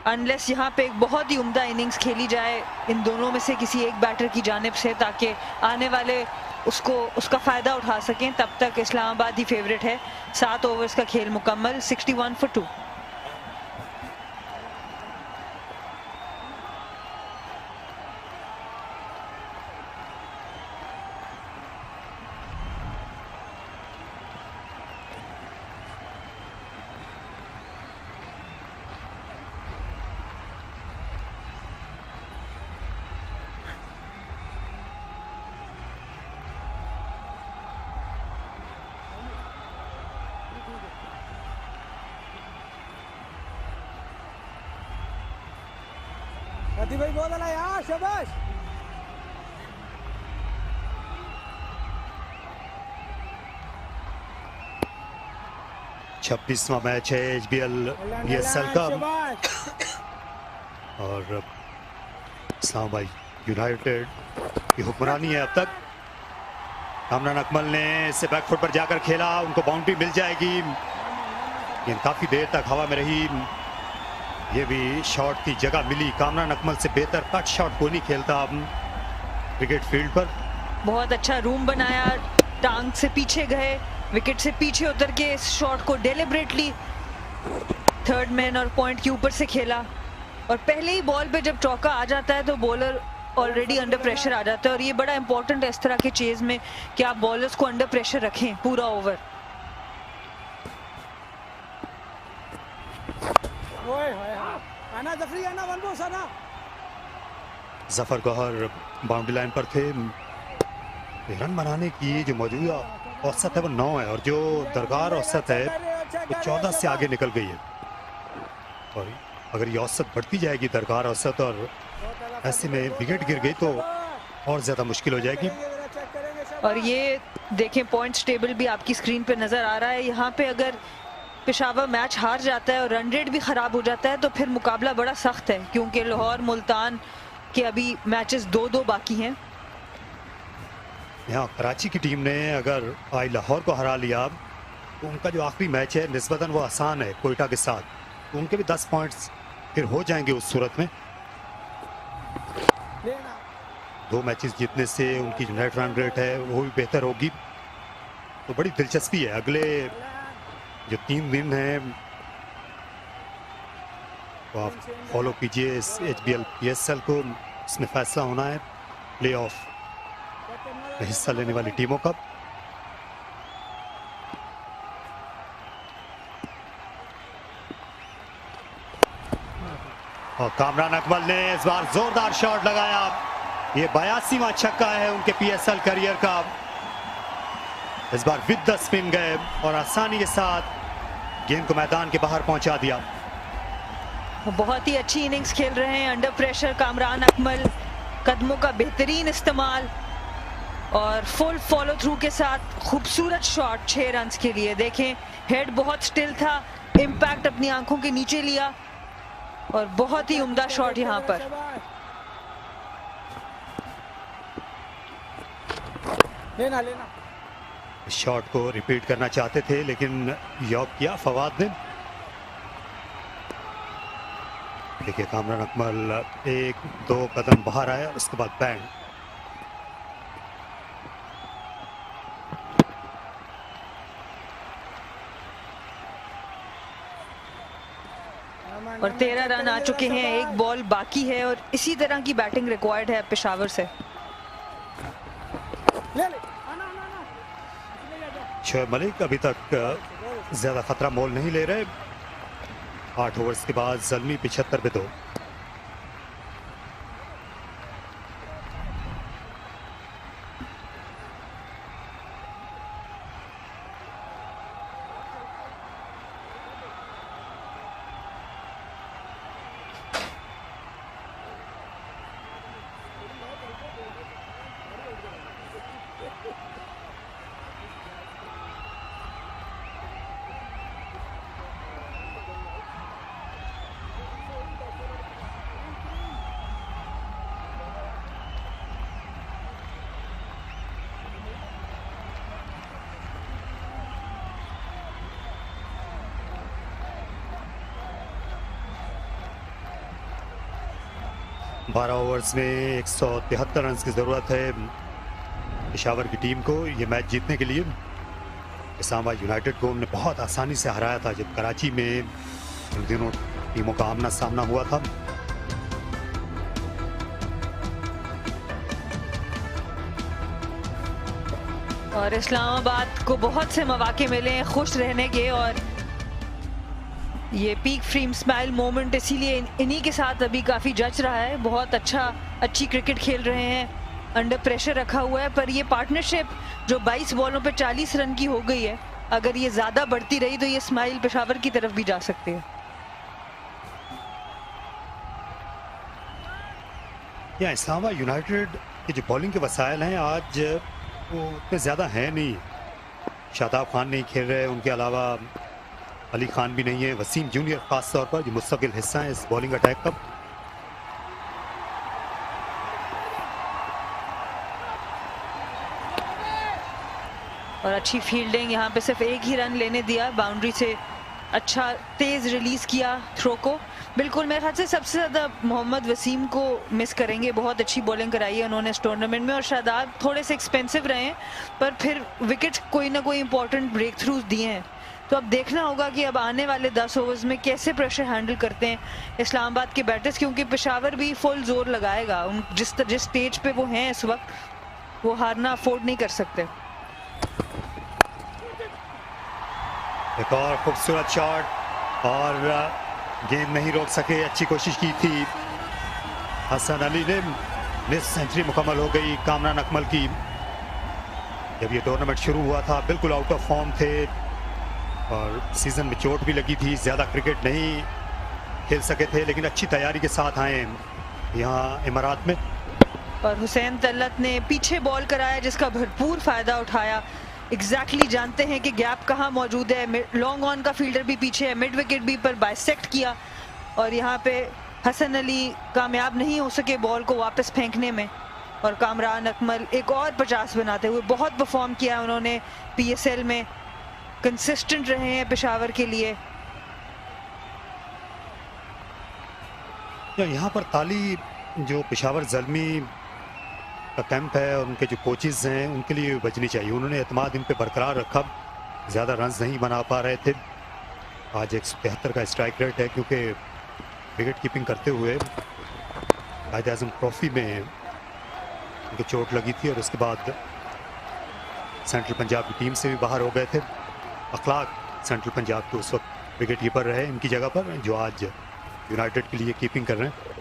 अनलेस यहाँ पे एक बहुत ही उम्दा इनिंग्स खेली जाए इन दोनों में से किसी एक बैटर की जानिब से, ताकि आने वाले उसका फायदा उठा सकें। तब तक इस्लामाबाद ही फेवरेट है। 7 ओवर्स का खेल मुकम्मल, 61 for 2। भाई बहुत अला यार, शाबाश। छब्बीसवां मैच है HBL PSL का, और इस्लामाबाद यूनाइटेड की हुक्मरानी है अब तक। कामरान अकमल ने इसे बैकफुट पर जाकर खेला, उनको बाउंड्री मिल जाएगी। गेंद काफी देर तक हवा में रही, ये भी शॉट की जगह मिली। कामरान अकमल से बेहतर कट शॉट कोई नहीं खेलता क्रिकेट फील्ड पर। बहुत अच्छा रूम बनाया, टांग से पीछे गए, विकेट से पीछे उतर के इस शॉट को डेलिबरेटली थर्ड मैन और पॉइंट के ऊपर से खेला, और पहले ही बॉल पे जब चौका आ जाता है तो बॉलर ऑलरेडी अंडर प्रेशर आ जाता है, और ये बड़ा इंपॉर्टेंट है इस तरह के चेज में कि आप बॉलर्स को अंडर प्रेशर रखें पूरा over. Zafar Gohar boundary line पर थे। रन बनाने की जो मौजूदा औसत है वो 9 है, और जो दरकार औसत है वो 14 से आगे निकल गई है। और अगर ये औसत बढ़ती जाएगी, दरकार औसत, और ऐसे में विकेट गिर गई तो और ज्यादा मुश्किल हो जाएगी। और ये देखें पॉइंट्स टेबल भी आपकी स्क्रीन पे नजर आ रहा है। यहाँ पे अगर पेशावर मैच हार जाता है और रन रेट भी खराब हो जाता है तो फिर मुकाबला बड़ा सख्त है, क्योंकि लाहौर मुल्तान के अभी मैचेस 2-2 बाकी हैं। यहाँ कराची की टीम ने अगर आई लाहौर को हरा लिया तो उनका जो आखिरी मैच है निस्बतन वो आसान है कोयटा के साथ, तो उनके भी 10 पॉइंट्स फिर हो जाएंगे उस सूरत में। 2 मैचेस जीतने से उनकी जो नेट रन रेट है वो भी बेहतर होगी। तो बड़ी दिलचस्पी है अगले जो 3 दिन हैं, तो आप फॉलो कीजिए इस HBL PSL को। इसमें फैसला होना है प्लेऑफ में हिस्सा लेने वाली टीमों का। और कामरान अकमल ने इस बार जोरदार शॉट लगाया। ये 82वां छक्का है उनके PSL करियर का। इस बार विद द स्पिन गए और आसानी के साथ गेंद को मैदान के बाहर पहुंचा दिया। बहुत ही अच्छी इनिंग्स खेल रहे हैं अंडर प्रेशर कामरान अकमल। कदमों का बेहतरीन इस्तेमाल और फुल फॉलो थ्रू के साथ खूबसूरत शॉट 6 रन के लिए। देखें हेड बहुत स्टिल था, इम्पैक्ट अपनी आंखों के नीचे लिया और बहुत ही उम्दा शॉट यहां पर। लेना लेना शॉट को रिपीट करना चाहते थे लेकिन यॉब किया फवाद ने। देखिए कामरान अकमल 1-2 कदम बाहर आया, उसके बाद बैंड। और 13 रन आ चुके हैं, 1 बॉल बाकी है और इसी तरह की बैटिंग रिक्वायर्ड है पेशावर से। शोएब मलिक अभी तक ज्यादा खतरा मोल नहीं ले रहे। 8 ओवर्स के बाद ज़ल्मी 75 पे 2। बारह ओवर्स में 173 रन की ज़रूरत है पेशावर की टीम को ये मैच जीतने के लिए। इस्लामाबाद यूनाइटेड को उन्होंने बहुत आसानी से हराया था जब कराची में इन दिनों टीमों का आमना सामना हुआ था। और इस्लामाबाद को बहुत से मौके मिले हैं खुश रहने के, और ये पीक फ्रीम स्माइल मोमेंट इसीलिए इन्हीं के साथ अभी काफ़ी जच रहा है। बहुत अच्छी क्रिकेट खेल रहे हैं, अंडर प्रेशर रखा हुआ है। पर ये पार्टनरशिप जो 22 बॉलों पे 40 रन की हो गई है, अगर ये ज़्यादा बढ़ती रही तो ये स्माइल पेशावर की तरफ भी जा सकती है। यहाँ इस्लामाबाद यूनाइटेड के जो बॉलिंग के वसाइल हैं आज वो उतने ज़्यादा हैं नहीं। शादाब खान नहीं खेल रहे, उनके अलावा अली खान भी नहीं है, वसीम जूनियर खास तौर पर जो मुस्तकिल हिस्सा है इस बॉलिंग अटैक का। और अच्छी फील्डिंग, यहाँ पे सिर्फ 1 ही रन लेने दिया बाउंड्री से। अच्छा तेज रिलीज किया थ्रो को। बिल्कुल मेरे ख्याल से सबसे ज़्यादा मोहम्मद वसीम को मिस करेंगे। बहुत अच्छी बॉलिंग कराई है उन्होंने इस टूर्नामेंट में। और शादाब थोड़े से एक्सपेंसिव रहे हैं पर फिर विकेट कोई ना कोई इंपॉर्टेंट ब्रेक थ्रूज दिए हैं। तो अब देखना होगा कि अब आने वाले 10 ओवर्स में कैसे प्रेशर हैंडल करते हैं इस्लामाबाद के बैटर्स, क्योंकि पेशावर भी फुल जोर लगाएगा। जिस स्टेज पे वो हैं इस वक्त, वो हारना अफोर्ड नहीं कर सकते। एक और खूबसूरत शॉट और गेंद नहीं रोक सके। अच्छी कोशिश की थी हसन अली ने। मिस सेंचुरी मुकम्मल हो गई कामरान अकमल की। जब ये टूर्नामेंट शुरू हुआ था बिल्कुल आउट ऑफ फॉर्म थे और सीजन में चोट भी लगी थी, ज़्यादा क्रिकेट नहीं खेल सके थे, लेकिन अच्छी तैयारी के साथ आए यहाँ इमारात में। और हुसैन तल्लत ने पीछे बॉल कराया जिसका भरपूर फायदा उठाया। एग्जैक्टली जानते हैं कि गैप कहाँ मौजूद है। लॉन्ग ऑन का फील्डर भी पीछे है, मिड विकेट भी पर बाइसेक्ट किया और यहाँ पे हसन अली कामयाब नहीं हो सके बॉल को वापस फेंकने में। और कामरान अकमल एक और 50 बनाते हुए बहुत परफॉर्म किया उन्होंने। PSL में कंसिस्टेंट रहे हैं पेशावर के लिए। यहाँ पर ताली जो पेशावर ज़ल्मी का कैंप है और उनके जो कोचेस हैं उनके लिए बचनी चाहिए। उन्होंने एतमाद इन पे बरकरार रखा, ज़्यादा रन्स नहीं बना पा रहे थे। आज 173 का स्ट्राइक रेट है क्योंकि विकेट कीपिंग करते हुए कायद आज़म ट्रॉफी में उनको चोट लगी थी और उसके बाद सेंट्रल पंजाब की टीम से भी बाहर हो गए थे। अखलाक सेंट्रल पंजाब के उस वक्त विकेट कीपर रहे इनकी जगह पर, जो आज यूनाइटेड के लिए कीपिंग कर रहे हैं।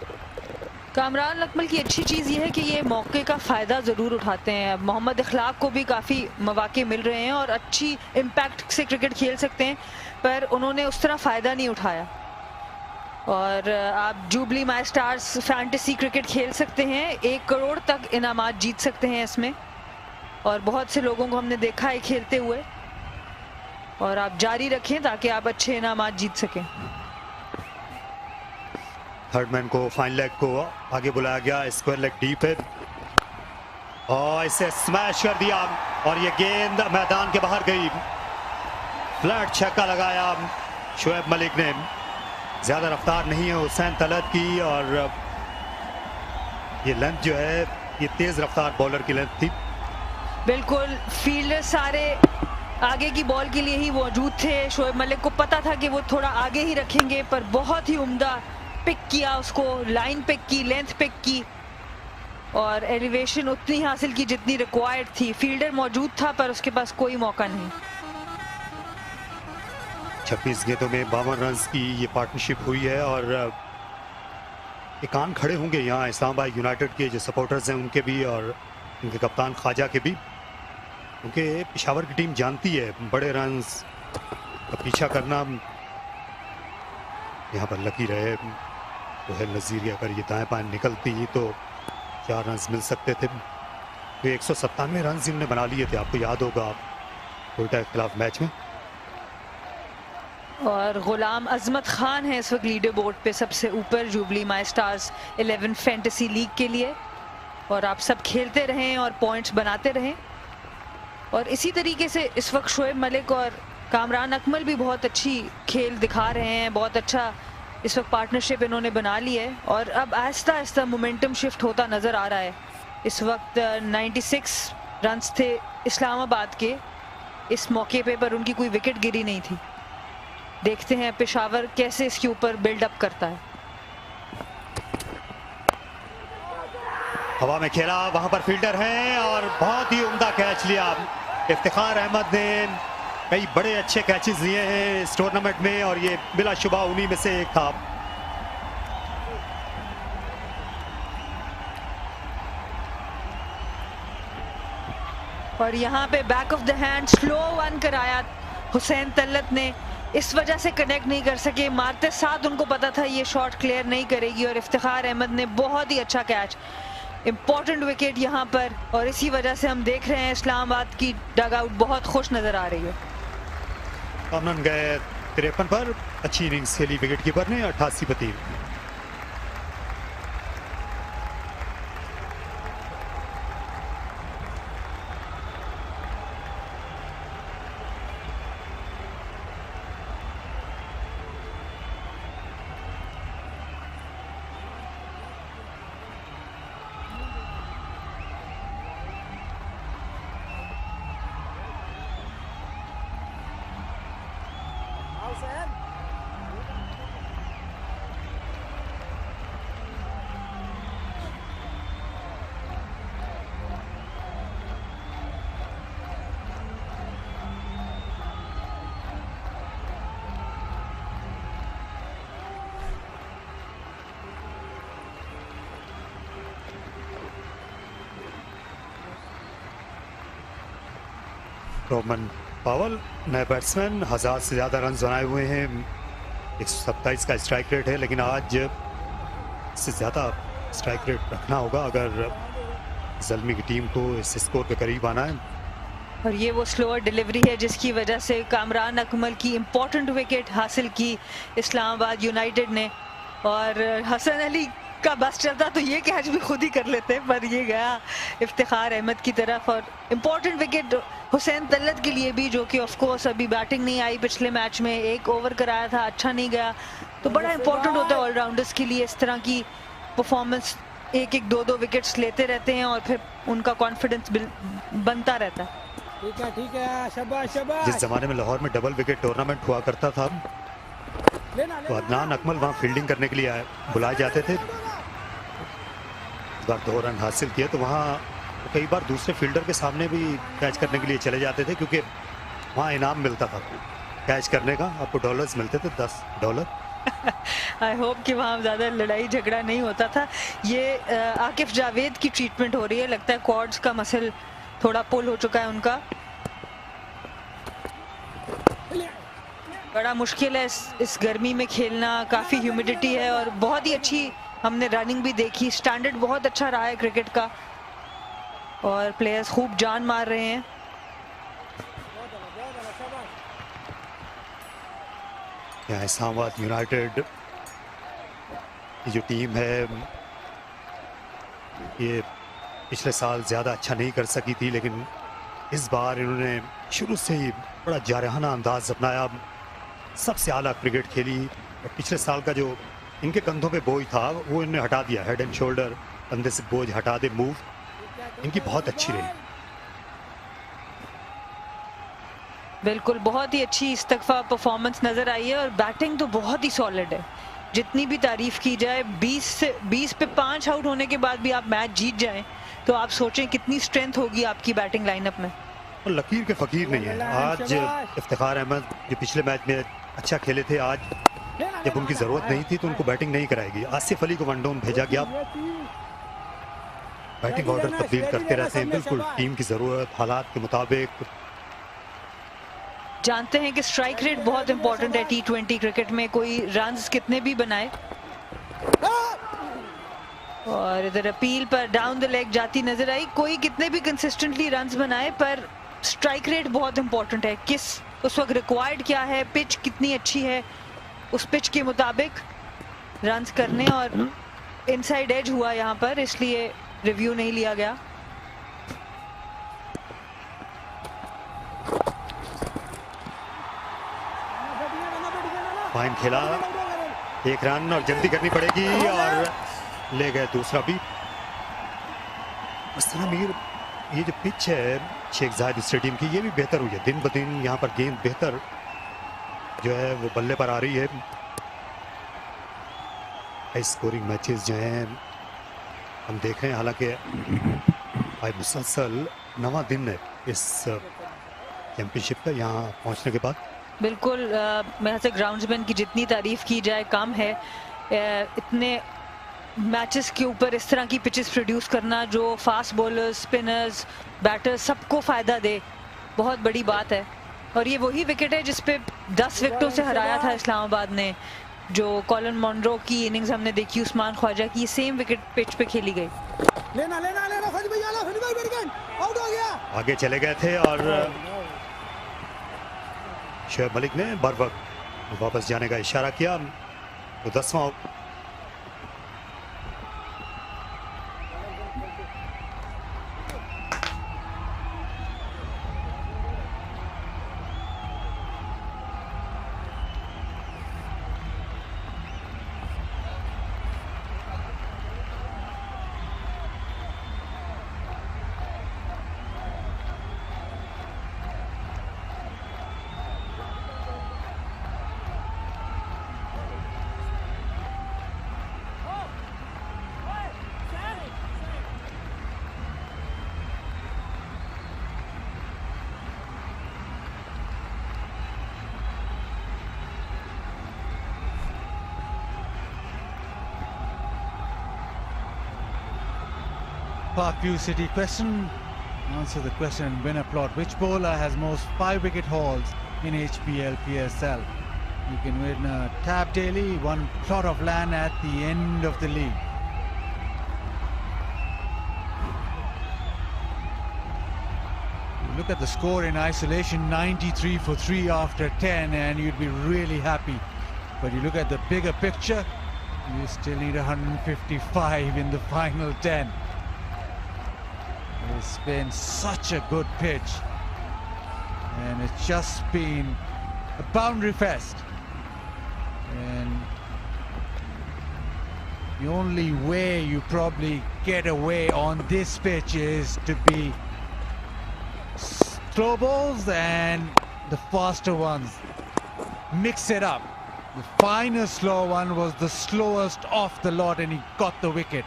कामरान अकमल की अच्छी चीज़ ये है कि ये मौके का फ़ायदा ज़रूर उठाते हैं। मोहम्मद इखलाक को भी काफ़ी मौके मिल रहे हैं और अच्छी इम्पैक्ट से क्रिकेट खेल सकते हैं, पर उन्होंने उस तरह फ़ायदा नहीं उठाया। और आप जुबली माई स्टार्स फैंटेसी क्रिकेट खेल सकते हैं, 1 करोड़ तक इनामात जीत सकते हैं इसमें। और बहुत से लोगों को हमने देखा है खेलते हुए, और आप जारी रखें ताकि आप अच्छे इनामात जीत सकें। थर्ड मैन को फाइन लेग को आगे बुलाया गया, स्क्वायर लेग डीप है और इसे स्मैश कर दिया और ये गेंद मैदान के बाहर गई। फ्लैट छक्का लगाया शोएब मलिक ने। ज्यादा रफ्तार नहीं है हुसैन तलत की और ये लेंथ जो है ये तेज रफ्तार बॉलर की लेंथ थी। बिल्कुल फील्डर सारे आगे की बॉल के लिए ही मौजूद थे। शोएब मलिक को पता था कि वो थोड़ा आगे ही रखेंगे, पर बहुत ही उम्दा पिक किया उसको, लाइन पिक की, लेंथ पिक की और एलिवेशन उतनी हासिल की जितनी रिक्वायर्ड थी। फील्डर मौजूद था पर उसके पास कोई मौका नहीं। 26 गेंदों में 52 रन की ये पार्टनरशिप हुई है और ये कान खड़े होंगे यहाँ इस्लामाबाद यूनाइटेड के जो सपोर्टर्स हैं उनके भी और उनके कप्तान ख्वाजा के भी, क्योंकि पेशावर की टीम जानती है बड़े रन्स का पीछा करना। यहाँ पर लकी रहे सोहेल नज़ीर की, अगर ये दाएं बाएं निकलती तो 4 रन मिल सकते थे। तो 197 रन इन्होंने बना लिए थे, आपको याद होगा कोयटा के खिलाफ मैच में। और गुलाम अजमत खान है इस वक्त लीडर बोर्ड पे सबसे ऊपर जुबली माई स्टार्स 11 फैंटेसी लीग के लिए। और आप सब खेलते रहें और पॉइंट्स बनाते रहें। और इसी तरीके से इस वक्त शोएब मलिक और कामरान अकमल भी बहुत अच्छी खेल दिखा रहे हैं। बहुत अच्छा इस वक्त पार्टनरशिप इन्होंने बना ली है और अब आहिस्ता आहिस्ता मोमेंटम शिफ्ट होता नज़र आ रहा है। इस वक्त 96 रन्स थे इस्लामाबाद के इस मौके पे, पर उनकी कोई विकेट गिरी नहीं थी। देखते हैं पेशावर कैसे इसके ऊपर बिल्डअप करता है। हवा में खेला, वहां पर फील्डर हैं और बहुत ही उम्दा कैच लिया। इफ्तिखार अहमद ने कई बड़े अच्छे कैचेस दिए हैं इस टूर्नामेंट में और ये बिलाशुबा उन्हीं में से एक था। और यहाँ पे back of the hand slow one कराया हुसैन तल्लत ने, इस वजह से कनेक्ट नहीं कर सके। मारते साथ उनको पता था ये शॉट क्लियर नहीं करेगी और इफ्तिखार अहमद ने बहुत ही अच्छा कैच, इंपॉर्टेंट विकेट यहाँ पर। और इसी वजह से हम देख रहे हैं इस्लामाबाद की डगआउट बहुत खुश नजर आ रही है। रन गए 53 पर, अच्छी इनिंग्स खेली विकेट कीपर ने 88 पर 3। रोमन पावल नए बैट्समैन 1000 से ज़्यादा रन बनाए हुए हैं, 127 का स्ट्राइक रेट है, लेकिन आज इससे ज़्यादा स्ट्राइक रेट रखना होगा अगर ज़ल्मी की टीम को इस स्कोर के करीब आना है। और ये वो स्लोअर डिलीवरी है जिसकी वजह से कामरान अकमल की इंपॉर्टेंट विकेट हासिल की इस्लामाबाद यूनाइटेड ने, और हसन अली का बस चलता तो ये कैच भी खुद ही कर लेते, पर ये गया इफ्तिखार अहमद की तरफ। और इम्पोर्टेंट विकेट हुसैन तल्लत के लिए भी, जो कि ऑफ कोर्स अभी बैटिंग नहीं आई पिछले मैच में, एक ओवर कराया था, अच्छा नहीं गया, तो बड़ा इंपॉर्टेंट होता है ऑलराउंडर्स के लिए इस तरह की परफॉर्मेंस, एक एक दो दो विकेट्स लेते रहते हैं और फिर उनका कॉन्फिडेंस बनता रहता है। ठीक है, शाबाश शाबाश। जिस जमाने में लाहौर में डबल विकेट टूर्नामेंट हुआ करता था तो अदनान अकमल वहाँ फील्डिंग करने के लिए बुलाए जाते थे, बार 2 रन हासिल किए तो वहाँ कई बार दूसरे फील्डर के सामने भी कैच करने के लिए चले जाते थे, क्योंकि वहाँ इनाम मिलता था कैच करने का, आपको डॉलर्स मिलते थे, $10। आई होप कि वहाँ ज़्यादा लड़ाई झगड़ा नहीं होता था। ये आकिफ जावेद की ट्रीटमेंट हो रही है, लगता है क्वाड्स का मसल थोड़ा पुल हो चुका है उनका, बड़ा मुश्किल है इस गर्मी में खेलना, काफ़ी ह्यूमिडिटी है और बहुत ही अच्छी हमने रनिंग भी देखी, स्टैंडर्ड बहुत अच्छा रहा है क्रिकेट का और प्लेयर्स खूब जान मार रहे हैं। यहाँ इस्लामाबाद यूनाइटेड की जो टीम है ये पिछले साल ज़्यादा अच्छा नहीं कर सकी थी, लेकिन इस बार इन्होंने शुरू से ही बड़ा जारहाना अंदाज अपनाया, सबसे आला क्रिकेट खेली और पिछले साल का जो इनके कंधों पे बोझ था वो इन्होंने हटा दिया, हेड एंड शोल्डर कंधे से बोझ हटा दे मूव इनकी बहुत अच्छी रही। बिल्कुल बहुत ही अच्छी इस्तकफा परफॉर्मेंस नजर आई है और बैटिंग तो बहुत ही सॉलिड है, जितनी भी तारीफ की जाए। 20 पे 5 आउट होने के बाद भी आप मैच जीत जाएं तो आप सोचें कितनी स्ट्रेंथ होगी आपकी बैटिंग लाइनअप में। और लकीर के फकीर नहीं है, आज इफ्तिखार अहमद जो पिछले मैच में अच्छा खेले थे, आज जब उनकी जरूरत नहीं थी तो उनको बैटिंग नहीं कराएगी। आसिफ अली को वन डाउन भेजा गया, बैटिंग ऑर्डर तब्दील करते रहते हैं बिल्कुल टीम की जरूरत हालात के मुताबिक। जानते हैं कि स्ट्राइक रेट बहुत इंपॉर्टेंट है T20 क्रिकेट में, कोई रन्स कितने भी बनाए। और इधर अपील पर डाउन द लेग जाती नजर आई, कोई कितने भी कंसिस्टेंटली रन्स बनाए पर स्ट्राइक रेट बहुत इंपॉर्टेंट है, किस उस वक्त रिक्वायर्ड क्या है, पिच कितनी अच्छी है, उस पिच के मुताबिक रन्स करने। और इनसाइड एज हुआ यहाँ पर, इसलिए रिव्यू नहीं लिया गया। फाइन खेला, 1 रन और जल्दी करनी पड़ेगी और ले गए दूसरा भी। असलम ये जो पिच है शेख जायद स्टेडियम की, ये भी बेहतर हुई है दिन ब दिन, यहाँ पर गेंद बेहतर जो है वो बल्ले पर आ रही है। हाई स्कोरिंग मैचेस जो हैं हम देख रहे हैं, हालांकि आज मुसलसल 9वां दिन है इस चैंपियनशिप का यहाँ पहुँचने के बाद। बिल्कुल मेरे से ग्राउंड्समैन की जितनी तारीफ की जाए कम है, इतने मैचेस के ऊपर इस तरह की पिचेस प्रोड्यूस करना जो फास्ट बॉलर्स, स्पिनर्स, बैटर्स सबको फ़ायदा दे, बहुत बड़ी बात है। और ये वही विकेट है जिसपे 10 विकेटों से हराया था इस्लामाबाद ने, जो कॉलिन मॉन्रो की इनिंग्स हमने देखी, उस्मान ख्वाजा की सेम विकेट पिच पे खेली गई। लेना लेना लेना आउट हो गया, आगे चले गए थे और शोएब मलिक ने बर वक्त वापस जाने का इशारा किया, तो 10वां Parkview City question, answer the question and win a plot. Which bowler has most 5-wicket hauls in HBL PSL? You can win a tab daily, one plot of land at the end of the league. You look at the score in isolation, 93 for 3 after 10, and you'd be really happy. But you look at the bigger picture, you still need 155 in the final 10. It's been such a good pitch, and it's just been a boundary fest. And the only way you probably get away on this pitch is to be slow balls and the faster ones. Mix it up. The final slow one was the slowest off the lot, and he got the wicket.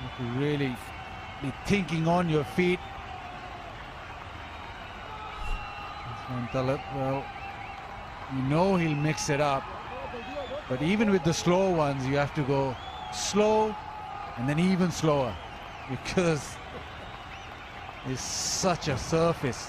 You have to really be thinking on your feet. Well, you know he'll mix it up, but even with the slow ones, you have to go slow and then even slower, because it's such a surface.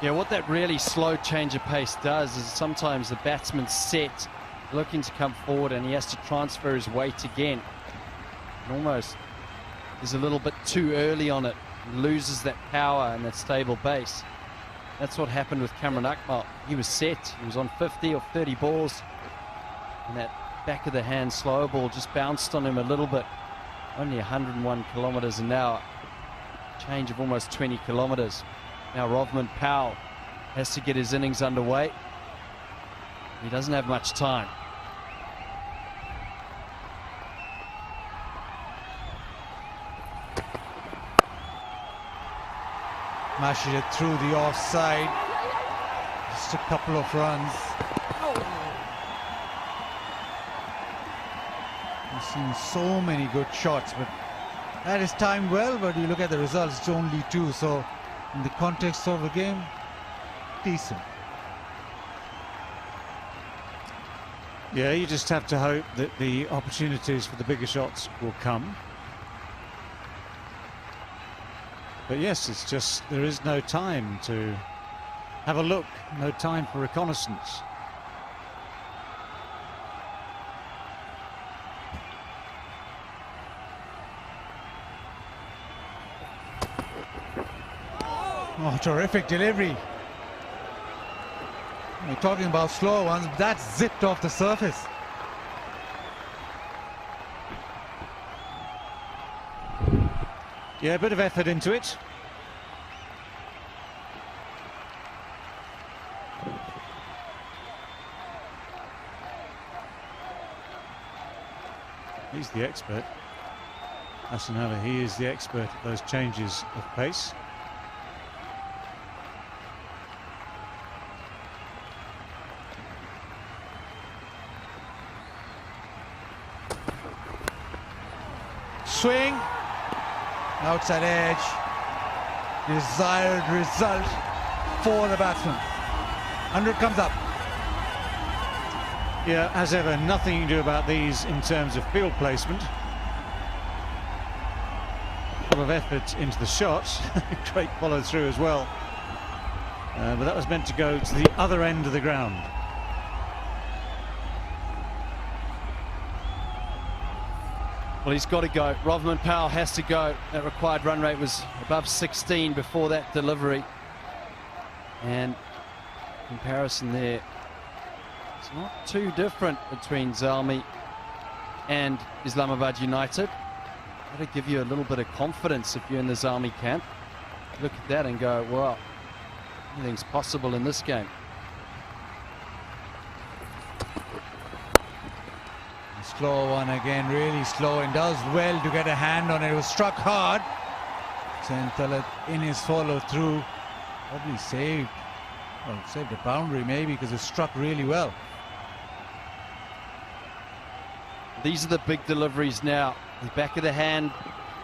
Yeah, what that really slow change of pace does is sometimes the batsman's set, looking to come forward, and he has to transfer his weight again. And almost is a little bit too early on it, loses that power and that stable base. That's what happened with Kamran Akmal. He was set, he was on 50 or 30 balls, and that back of the hand slow ball just bounced on him a little bit. Only 101 kilometres an hour, change of almost 20 kilometres. Now Rovman Powell has to get his innings underway. He doesn't have much time. Mashes it through the offside. Just a couple of runs. We've seen so many good shots, but that is timed well. But you look at the results, it's only 2. So in the context of the game, decent. Yeah, you just have to hope that the opportunities for the bigger shots will come. But yes, it's just there is no time to have a look, no time for reconnaissance. Oh, terrific delivery. We're talking about slow ones, but that's zipped off the surface. Yeah, a bit of effort into it. He's the expert. Arslan, he is the expert at those changes of pace. Swing, outside edge, desired result for the batsman. 100 comes up. Yeah, as ever, nothing you can do about these in terms of field placement. A lot of effort into the shot, great follow through as well. But that was meant to go to the other end of the ground. Well, he's got to go. Rovman Powell has to go. That required run rate was above 16 before that delivery. And comparison there, it's not too different between Zalmi and Islamabad United. That'll give you a little bit of confidence if you're in the Zalmi camp. Look at that and go, well, anything's possible in this game. Slow one again, really slow, and does well to get a hand on it. It was struck hard. Senthalat in his follow through, probably saved a boundary maybe, because it struck really well. These are the big deliveries now. The back of the hand,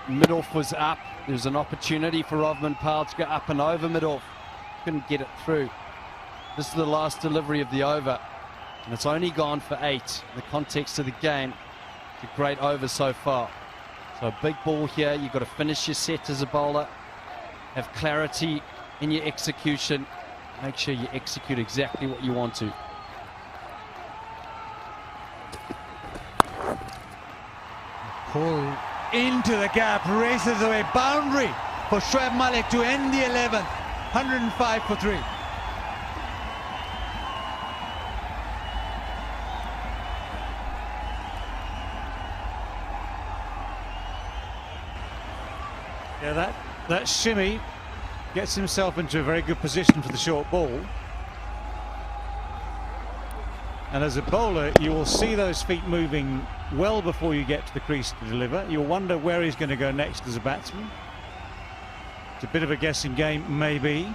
mid-off was up. There's an opportunity for Rovman Powell to go up and over mid-off. Couldn't get it through. This is the last delivery of the over, and it's only gone for 8. In the context of the game, it's a great over so far. So a big ball here. You've got to finish your set as a bowler, have clarity in your execution, make sure you execute exactly what you want to. Pull into the gap, races away, boundary for Shoaib Malik to end the 11th. 105 for 3. Yeah, that shimmy gets himself into a very good position for the short ball. And as a bowler, you will see those feet moving well before you get to the crease to deliver. You'll wonder where he's going to go next as a batsman. It's a bit of a guessing game, maybe.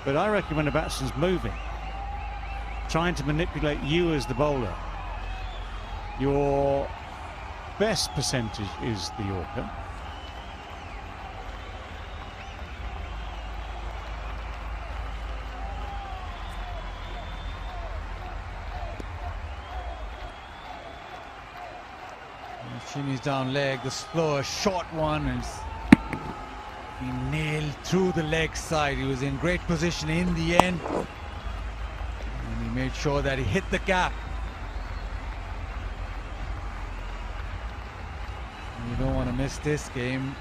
But I reckon when a batsman's moving, trying to manipulate you as the bowler, your best percentage is the Yorker. Shimmy's down leg, the slower short one, and he nailed through the leg side. He was in great position in the end, and he made sure that he hit the gap. And you don't want to miss this game.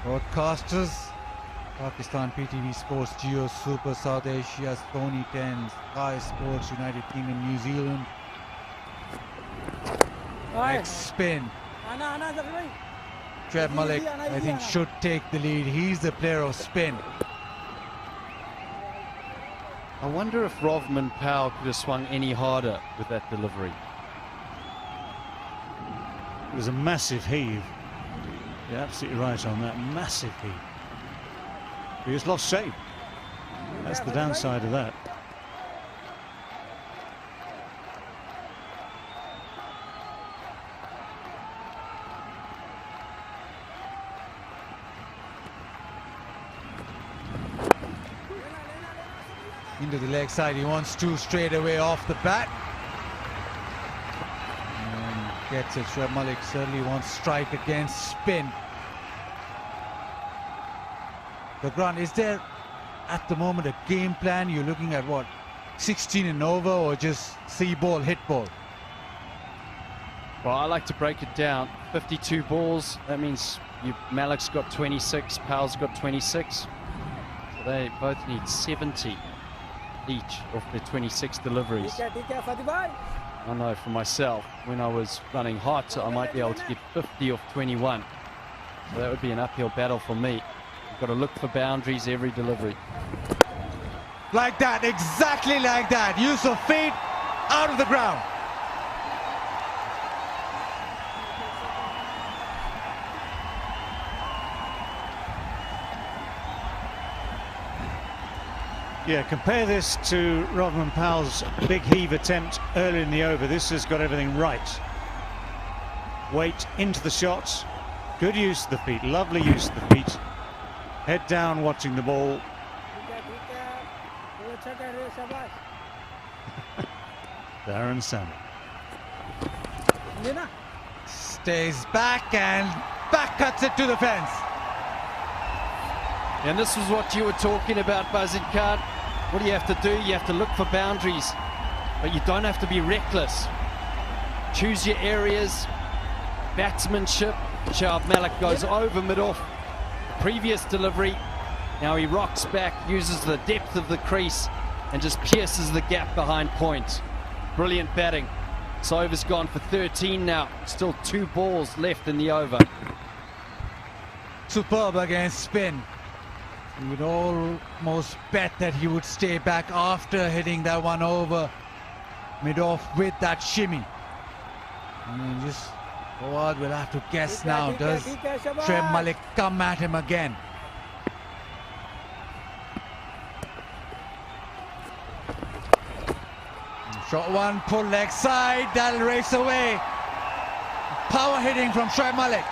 Broadcasters: Pakistan PTV Sports, Geo Super, South Asia, Sony 10, Sky Sports, United Kingdom, New Zealand. Next spin. Shoaib Malik, I think, should take the lead. He's the player of spin. I wonder if Rovman Powell could have swung any harder with that delivery. It was a massive heave. You're absolutely right on that. Massive heave. He just lost shape. That's the downside of that. Into the leg side, he wants 2 straight away off the bat. And gets it. Shoaib Malik certainly wants strike against spin. But Grant, is there at the moment a game plan? You're looking at what, 16 and over, or just see ball, hit ball? Well, I like to break it down. 52 balls, that means Malik's got 26, Powell's got 26. So they both need 70 each of the 26 deliveries. I know for myself, when I was running hot, I might be able to get 50 off 21. So that would be an uphill battle for me. You've got to look for boundaries every delivery. Like that, exactly like that. Use of feet, out of the ground. Yeah, compare this to Rovman Powell's big heave attempt earlier in the over. This has got everything right. Weight into the shots. Good use of the feet. Lovely use of the feet. Head down watching the ball. Darren Sammy. Stays back and back cuts it to the fence. And this was what you were talking about, Buzzin Khan. What do you have to do? You have to look for boundaries, but you don't have to be reckless. Choose your areas, batsmanship. Shoaib Malik goes over mid-off. The previous delivery, now he rocks back, uses the depth of the crease, and just pierces the gap behind point. Brilliant batting. So over's gone for 13 now. Still 2 balls left in the over. Superb against spin. You would almost bet that he would stay back after hitting that one over mid-off with that shimmy. And just Fawad will have to guess now. Does Shoaib Malik come at him again? Shot one, pull leg side, that'll race away. Power hitting from Shoaib Malik.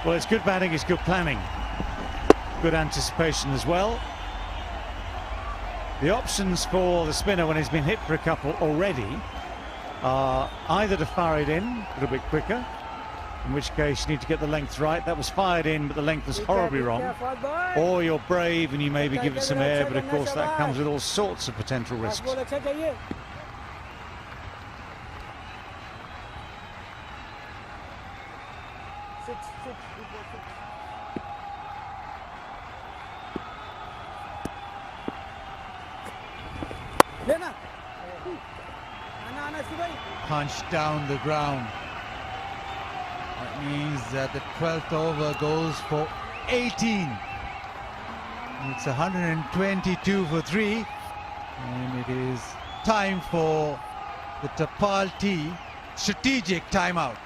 Well, it's good batting, it's good planning. Good anticipation as well. The options for the spinner when he's been hit for a couple already are either to fire it in a little bit quicker, in which case you need to get the length right. That was fired in, but the length was horribly wrong. Or you're brave and you maybe give it some air, but of course that comes with all sorts of potential risks. Punched down the ground. That means that the 12th over goes for 18. It's 122 for 3. And it is time for the Tapal T strategic timeout.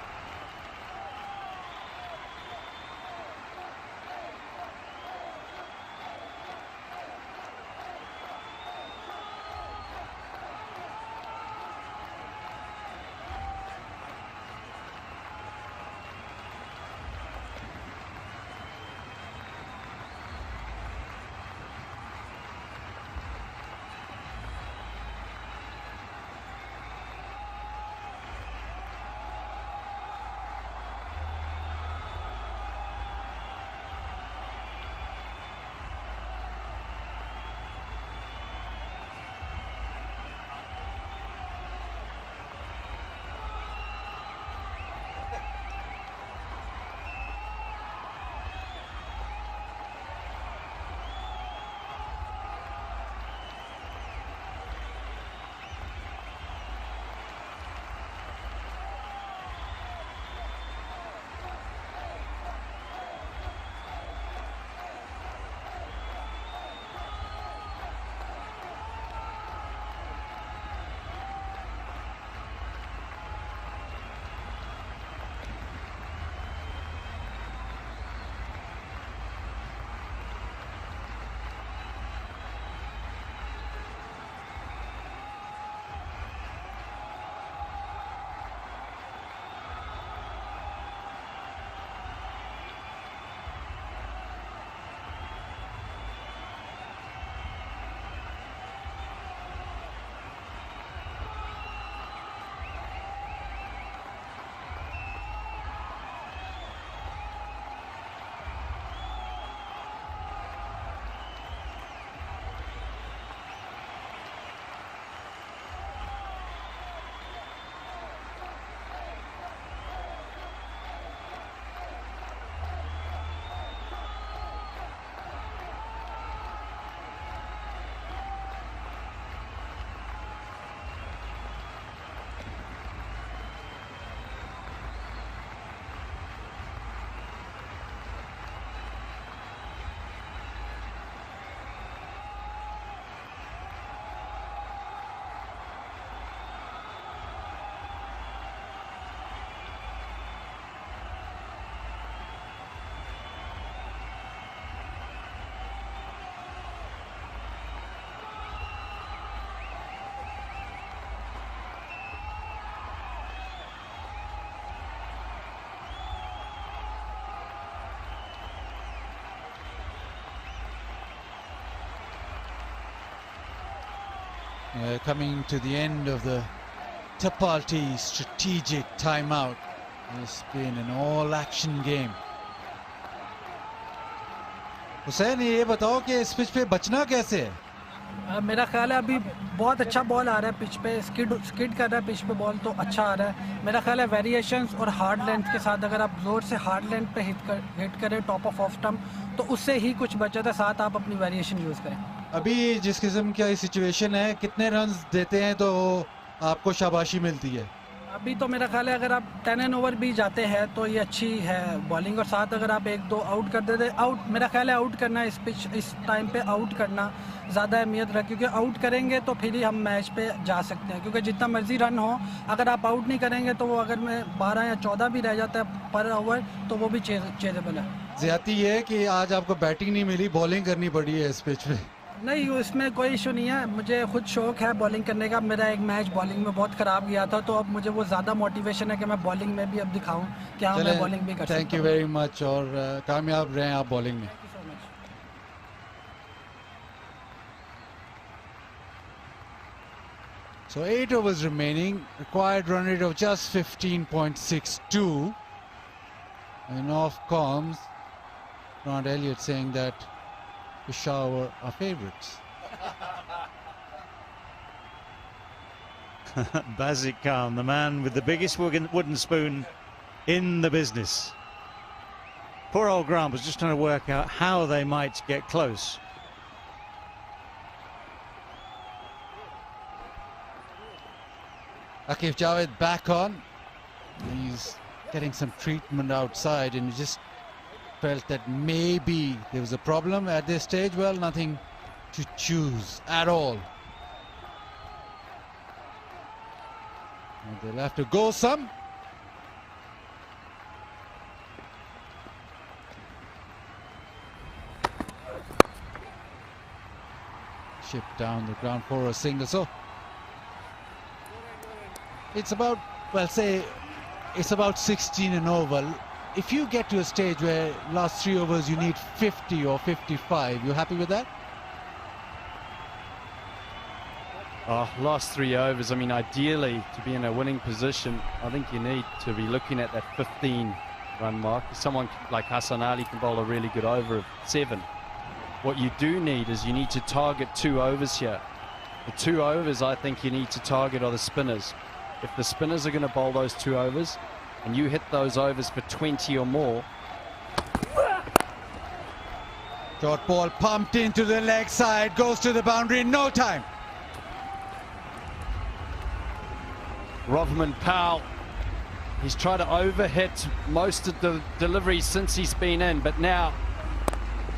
Coming to the end of the Tapal T strategic timeout. It's been an all-action game. Hussain ये बताओ कि इस pitch पे बचना कैसे है? मेरा ख्याल है अभी बहुत अच्छा बॉल आ रहा है पिच पे, स्किड कर रहा है पिच पे बॉल, तो अच्छा आ रहा है। मेरा ख्याल है वेरिएशंस और हार्ड लेंथ के साथ अगर आप जोर से हार्ड लेंथ पे हिट करें टॉप ऑफ स्टंप, तो उससे ही कुछ बचत है, साथ आप अपनी वेरिएशन यूज़ करें। अभी जिस किस्म की सिचुएशन है, कितने रन्स देते हैं तो आपको शाबाशी मिलती है? अभी तो मेरा ख्याल है अगर आप 10 एंड ओवर भी जाते हैं तो ये अच्छी है बॉलिंग, और साथ अगर आप 1-2 आउट कर देते, आउट मेरा ख्याल है आउट करना इस टाइम पे आउट करना ज़्यादा अहमियत रहे, क्योंकि आउट करेंगे तो फिर ही हम मैच पे जा सकते हैं। क्योंकि जितना मर्जी रन हो, अगर आप आउट नहीं करेंगे तो वो अगर मैं 12 या 14 भी रह जाता है पर ओवर तो वो भी चेजेबल है। ज्यादती ये है कि आज आपको बैटिंग नहीं मिली, बॉलिंग करनी पड़ी है इस पिच पे। नहीं, उसमें कोई इशू नहीं है. मुझे खुद शौक है बॉलिंग करने का. मेरा एक मैच बॉलिंग में बहुत ख़राब गया था, तो अब मुझे वो ज़्यादा मोटिवेशन है कि मैं बॉलिंग में भी अब दिखाऊं कि हाँ मैं बॉलिंग भी कर सकता हूं. थैंक यू वेरी मच और कामयाब रहें आप बॉलिंग में. So 8 overs remaining, required run rate of just 15.62. And off comes Grant Elliott saying that Peshawar are favourites. Bazik Khan, the man with the biggest wooden spoon in the business. Poor old Grant was just trying to work out how they might get close. Akif Javed back on. He's getting some treatment outside and he just felt that maybe there was a problem at this stage. Well, nothing to choose at all. And they'll have to go some. Chip down the ground for a single. So it's about, well, say it's about 16 and over. If you get to a stage where last 3 overs you need 50 or 55, you happy with that? Last 3 overs, I mean, ideally to be in a winning position, I think you need to be looking at that 15 run mark. Someone like Hassan Ali can bowl a really good over of 7. What you do need is you need to target 2 overs here. The 2 overs I think you need to target are the spinners. If the spinners are going to bowl those 2 overs and you hit those overs for 20 or more. Short ball pumped into the leg side, goes to the boundary in no time. Rovman Powell, he's tried to overhit most of the deliveries since he's been in, but now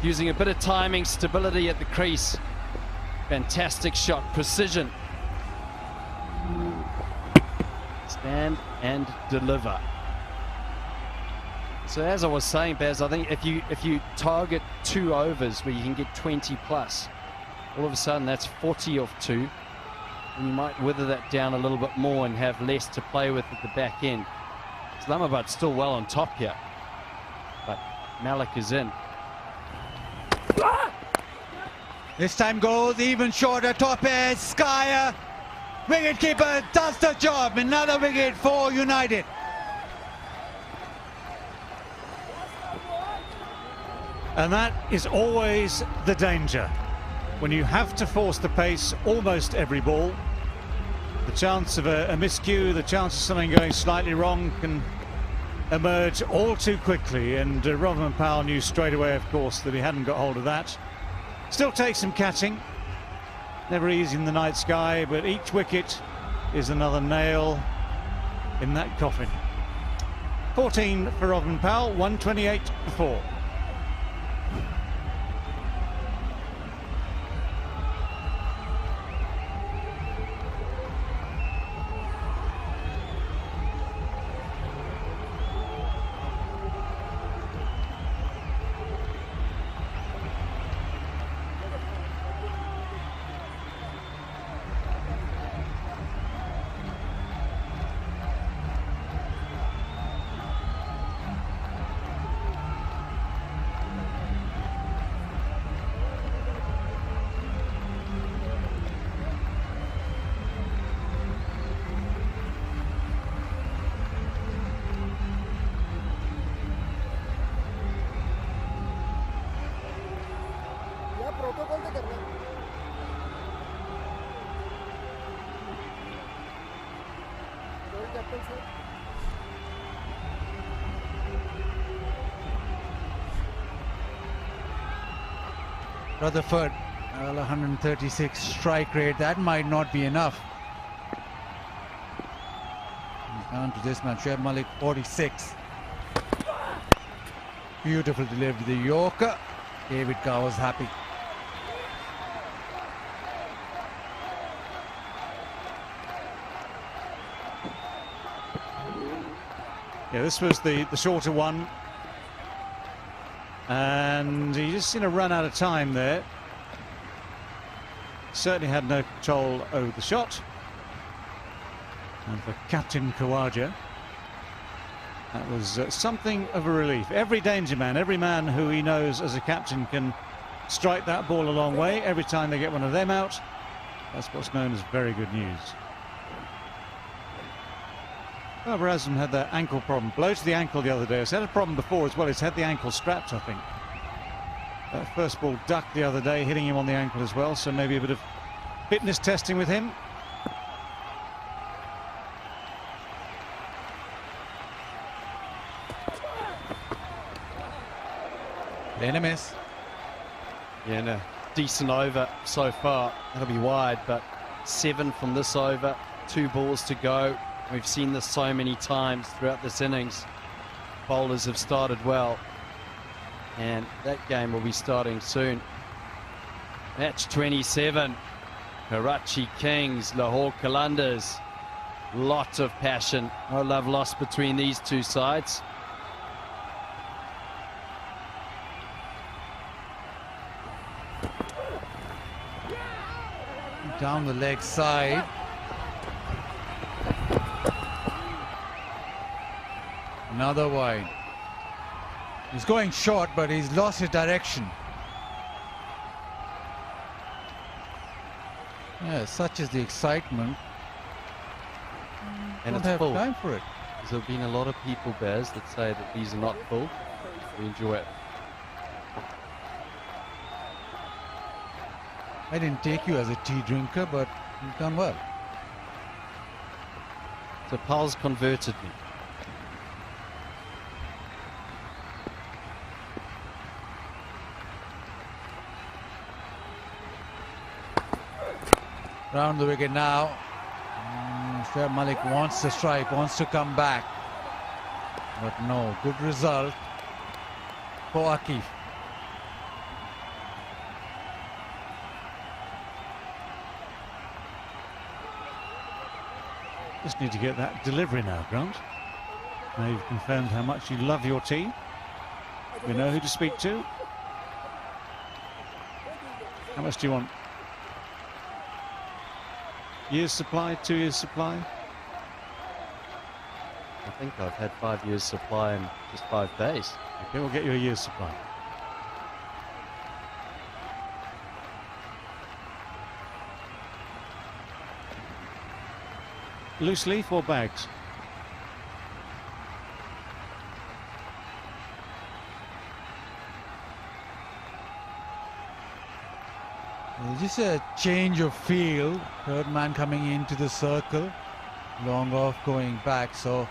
using a bit of timing, stability at the crease. Fantastic shot, precision. Stand and deliver. So as I was saying, Baz, I think if you target 2 overs where you can get 20 plus, all of a sudden that's 40 off 2, and you might wither that down a little bit more and have less to play with at the back end. Islamabad's still well on top here, but Malik is in. This time goes even shorter, top edge, Skyer. Wicket keeper does the job. Another wicket for United. And that is always the danger. When you have to force the pace almost every ball, the chance of a miscue, the chance of something going slightly wrong can emerge all too quickly. And Rovman Powell knew straight away, of course, that he hadn't got hold of that. Still takes some catching. Never easy in the night sky, but each wicket is another nail in that coffin. 14 for Rovman Powell, 128 for 4. Rutherford, 136 strike rate. That might not be enough. Down to this man, Shoaib Malik, 46. Beautiful delivery. The Yorker. David Carr was happy. Yeah, this was the shorter one. And he just seen a run out of time there. certainly had no control over the shot. And for Captain Khawaja, that was something of a relief. Every danger man, every man who he knows as a captain can strike that ball a long way. Every time they get one of them out, that's what's known as very good news. Well, Arslan had that ankle problem, blow to the ankle the other day. He's had a problem before as well. He's had the ankle strapped, I think. That first ball ducked the other day, hitting him on the ankle as well, so maybe a bit of fitness testing with him. Then a miss. Yeah, and a decent over so far. That'll be wide, but 7 from this over, 2 balls to go. We've seen this so many times throughout this innings. Bowlers have started well, and that game will be starting soon. Match 27, Karachi Kings, Lahore Qalandars. Lot of passion, no love lost between these two sides. Down the leg side. Another wide. He's going short, but he's lost his direction. Yeah, such is the excitement. And Don't it's have full. time for it. There have been a lot of people, Baz, that say that these are not full. We enjoy it. I didn't take you as a tea drinker, but you've done well. So Pal's converted me. Round the wicket now. Shoaib Malik wants to strike, wants to come back. But no, good result for Akif. Just need to get that delivery now, Grant. Now you've confirmed how much you love your tea. You know who to speak to. How much do you want? Year's supply, 2 years supply? I think I've had 5 years supply in just 5 days. Okay, we'll get you a year's supply. Loose leaf or bags? Just a change of feel. Third man coming into the circle. Long off going back, so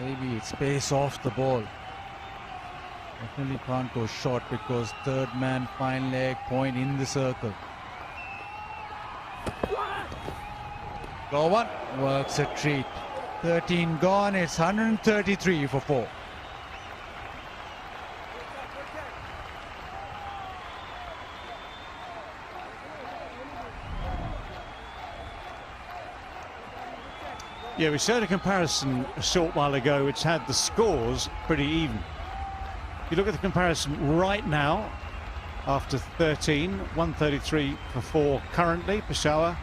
maybe it's pace off the ball. Definitely can't go short because third man, fine leg, point in the circle. Go one, works a treat. 13 gone, it's 133 for 4. Yeah, we showed a comparison a short while ago which had the scores pretty even. If you look at the comparison right now, after 13, 133 for 4 currently, Peshawar.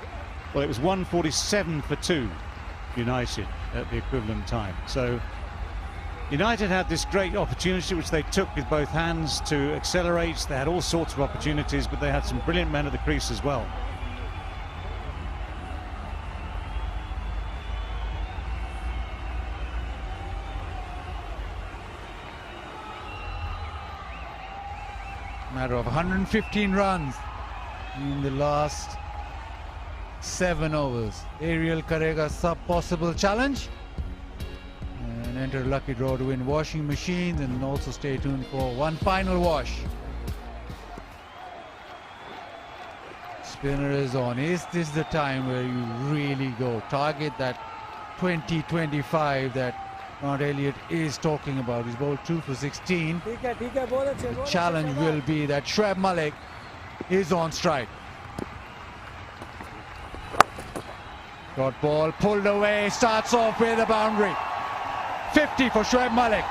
Well, it was 147 for 2, United, at the equivalent time. So United had this great opportunity which they took with both hands to accelerate. They had all sorts of opportunities, but they had some brilliant men at the crease as well. Matter of 115 runs in the last 7 overs. Ariel Karega sub possible challenge and enter lucky draw to win washing machines, and also stay tuned for one final wash. Spinner is on. Is this the time where you really go target that 20-25 that Grant Elliott is talking about? He's bowled 2 for 16. The challenge will be that Shoaib Malik is on strike. Got ball pulled away, starts off with a boundary. 50 for Shoaib Malik.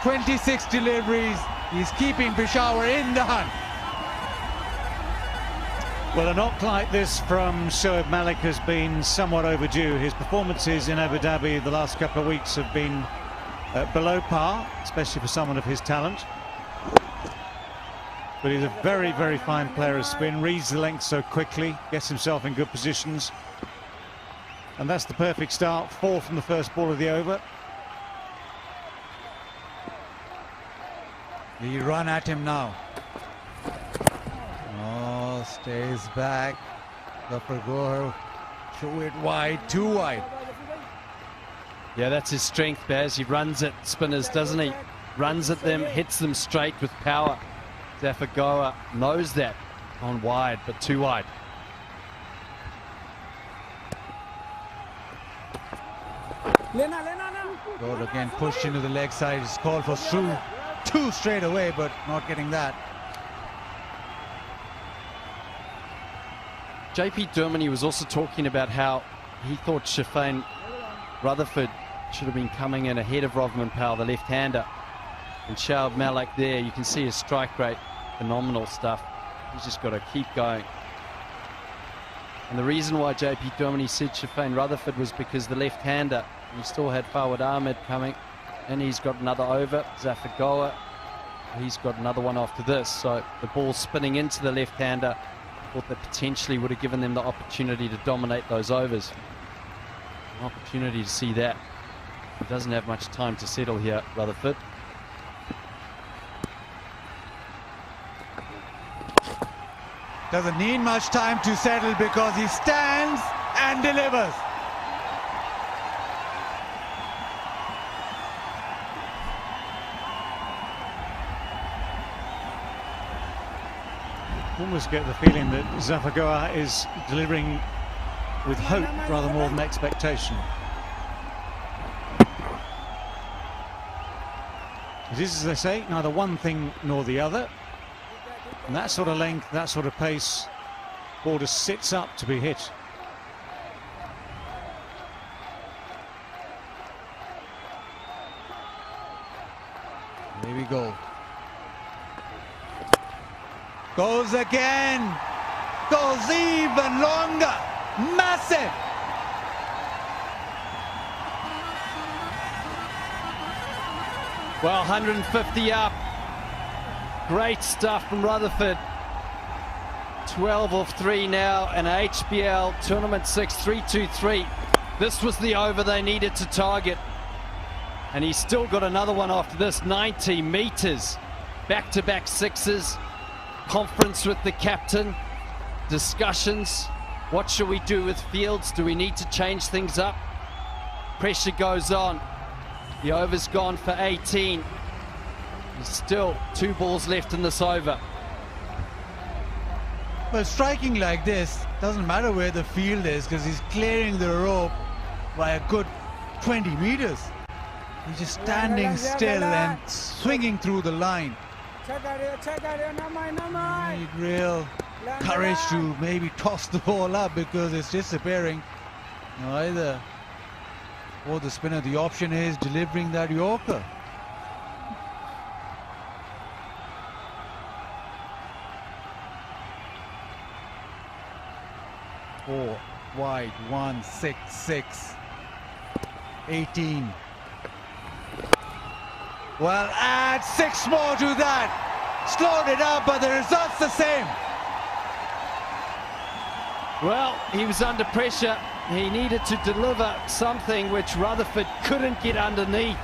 26 deliveries. He's keeping Peshawar in the hunt. Well, a knock like this from Shoaib Malik has been somewhat overdue. His performances in Abu Dhabi the last couple of weeks have been below par, especially for someone of his talent. But he's a very, very fine player of spin, reads the length so quickly, gets himself in good positions. And that's the perfect start, 4 from the first ball of the over. The run at him now. Oh, stays back. Zafar Gohar, threw it wide, too wide. Yeah, that's his strength, Baz. He runs at spinners, doesn't he? Runs at them, hits them straight with power. Zafar Gohar knows that. On wide, but too wide. Goal again pushed into the leg side. It's called for through. 2 straight away, but not getting that. JP Durmani was also talking about how he thought Shafane Rutherford should have been coming in ahead of Rovman Powell, the left-hander. And Shoaib Malik there, you can see his strike rate, phenomenal stuff. He's just got to keep going. And the reason why JP Durmani said Shafane Rutherford was because the left-hander, he still had Fawad Ahmed coming, and he's got another over. Zafar Gohar, he's got another one after this. So the ball spinning into the left-hander, thought that potentially would have given them the opportunity to dominate those overs. An opportunity to see that. He doesn't have much time to settle here, Rutherford. Doesn't need much time to settle because he stands and delivers. Almost get the feeling that Zafar Gohar is delivering with hope rather more than expectation. It is, as they say, neither one thing nor the other. And that sort of length, that sort of pace, ball just sits up to be hit. Here we go. Goes again. Goes even longer. Massive. Well, 150 up. Great stuff from Rutherford. 12 of 3 now, and HBL Tournament 6, 3-2-3. This was the over they needed to target. And he's still got another one after this, 90 meters. Back-to-back sixes. Conference with the captain. Discussions. What should we do with Fields? Do we need to change things up? Pressure goes on. The over's gone for 18. There's still 2 balls left in this over. Well, striking like this, doesn't matter where the field is because he's clearing the rope by a good 20 meters. He's just standing still and swinging through the line. Need real courage to maybe toss the ball up because it's disappearing. Either or the spinner, the option is delivering that Yorker. Four wide, 1, 6, 6, 18. Well, add 6 more to that. Slowed it up, but the result's the same. Well, he was under pressure. He needed to deliver something which Rutherford couldn't get underneath.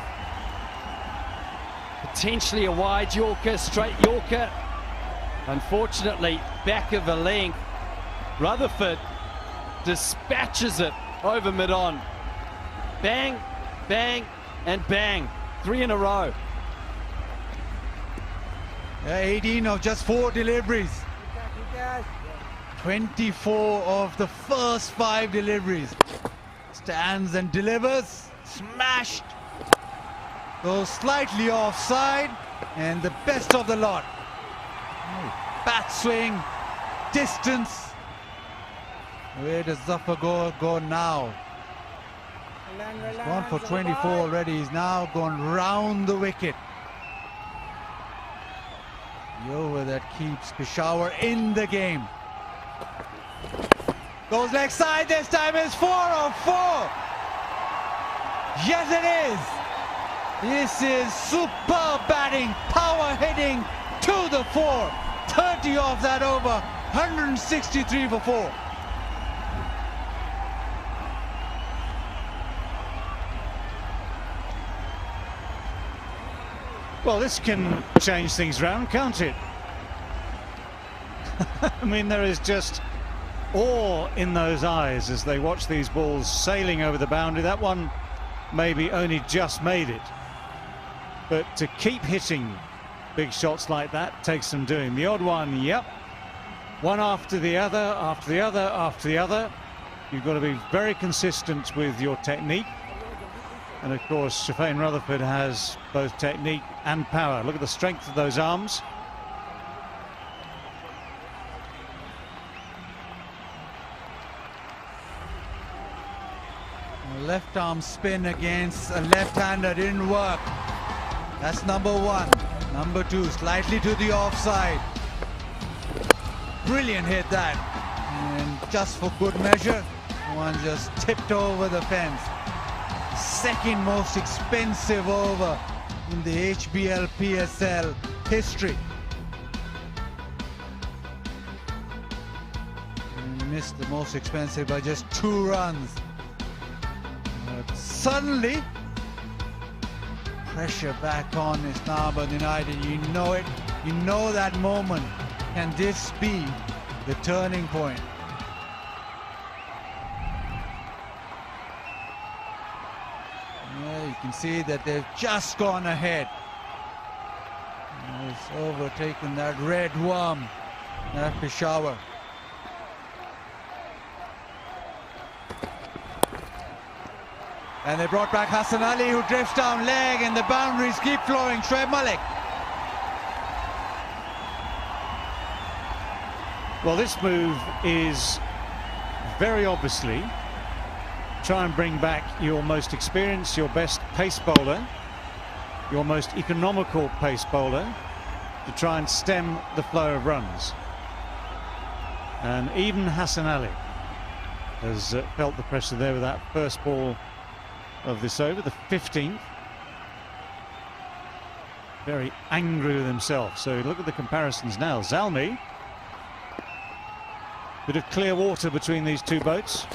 Potentially a wide Yorker, straight Yorker. Unfortunately, back of a length. Rutherford dispatches it over mid-on. Bang, bang, and bang. 3 in a row. 18 of just 4 deliveries. 24 of the first 5 deliveries. Stands and delivers. Smashed. Goes slightly offside. And the best of the lot. Bat swing. Distance. Where does Zafar Gohar go now? He's gone for 24 already. He's now gone round the wicket. The over that keeps Peshawar in the game. Goes leg side, this time is 4 of 4. Yes, it is. This is superb batting, power hitting to the 4. 30 off that over, 163 for 4. Well, this can change things around, can't it? I mean, there is just awe in those eyes as they watch these balls sailing over the boundary. That one maybe only just made it. But to keep hitting big shots like that takes some doing. The odd one, yep. One after the other, after the other, after the other. You've got to be very consistent with your technique. And of course, Shafane Rutherford has both technique and power. Look at the strength of those arms. A left arm spin against a left-hander didn't work. That's number 1. Number 2, slightly to the offside. Brilliant hit that. And just for good measure, one just tipped over the fence. Second most expensive over in the HBL PSL history. And missed the most expensive by just 2 runs. But suddenly, pressure back on Islamabad United. You know it. You know that moment. Can this be the turning point? Yeah, you can see that they've just gone ahead. It's overtaken that red worm, that Peshawar. And they brought back Hassan Ali, who drifts down leg, and the boundaries keep flowing. Shoaib Malik. Well, this move is very obviously try and bring back your most experienced, your best pace bowler, your most economical pace bowler, to try and stem the flow of runs. And even Hassan Ali has felt the pressure there with that first ball of this over, the 15th. Very angry with himself. So look at the comparisons now. Zalmi, bit of clear water between these two boats.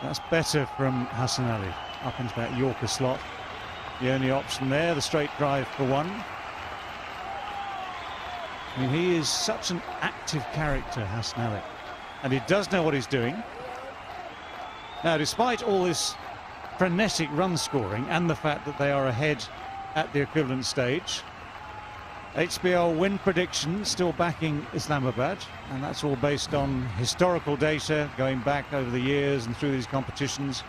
That's better from Hassan Ali. Up into that Yorker slot. The only option there, the straight drive for 1. I mean, he is such an active character, Hassan Ali. And he does know what he's doing. Now, despite all this frenetic run scoring and the fact that they are ahead at the equivalent stage, HBL win prediction still backing Islamabad, and that's all based on historical data going back over the years and through these competitions,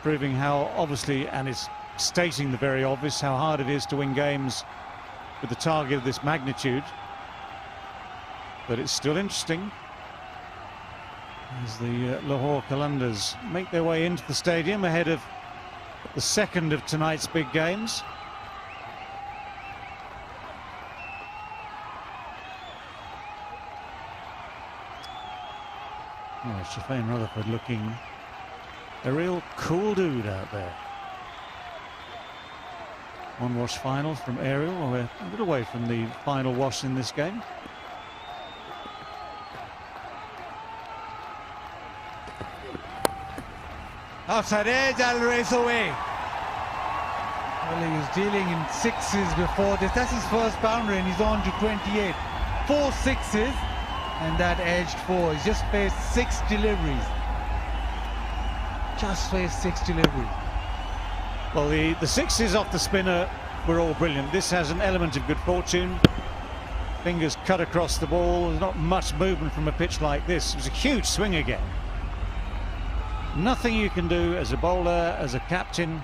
proving how obviously, and it's stating the very obvious, how hard it is to win games with a target of this magnitude. But it's still interesting as the Lahore Qalandars make their way into the stadium ahead of the second of tonight's big games. Oh, Shafane Rutherford looking a real cool dude out there. One wash final from Ariel. We're a bit away from the final wash in this game. Outside edge, I'll race away. Well, he was dealing in 6s before this. That's his first boundary, and he's on to 28. 4 6s, and that edged 4. He's just faced 6 deliveries. Just faced 6 deliveries. Well, the 6s off the spinner were all brilliant. This has an element of good fortune. Fingers cut across the ball. There's not much movement from a pitch like this. It was a huge swing again. Nothing you can do as a bowler, as a captain,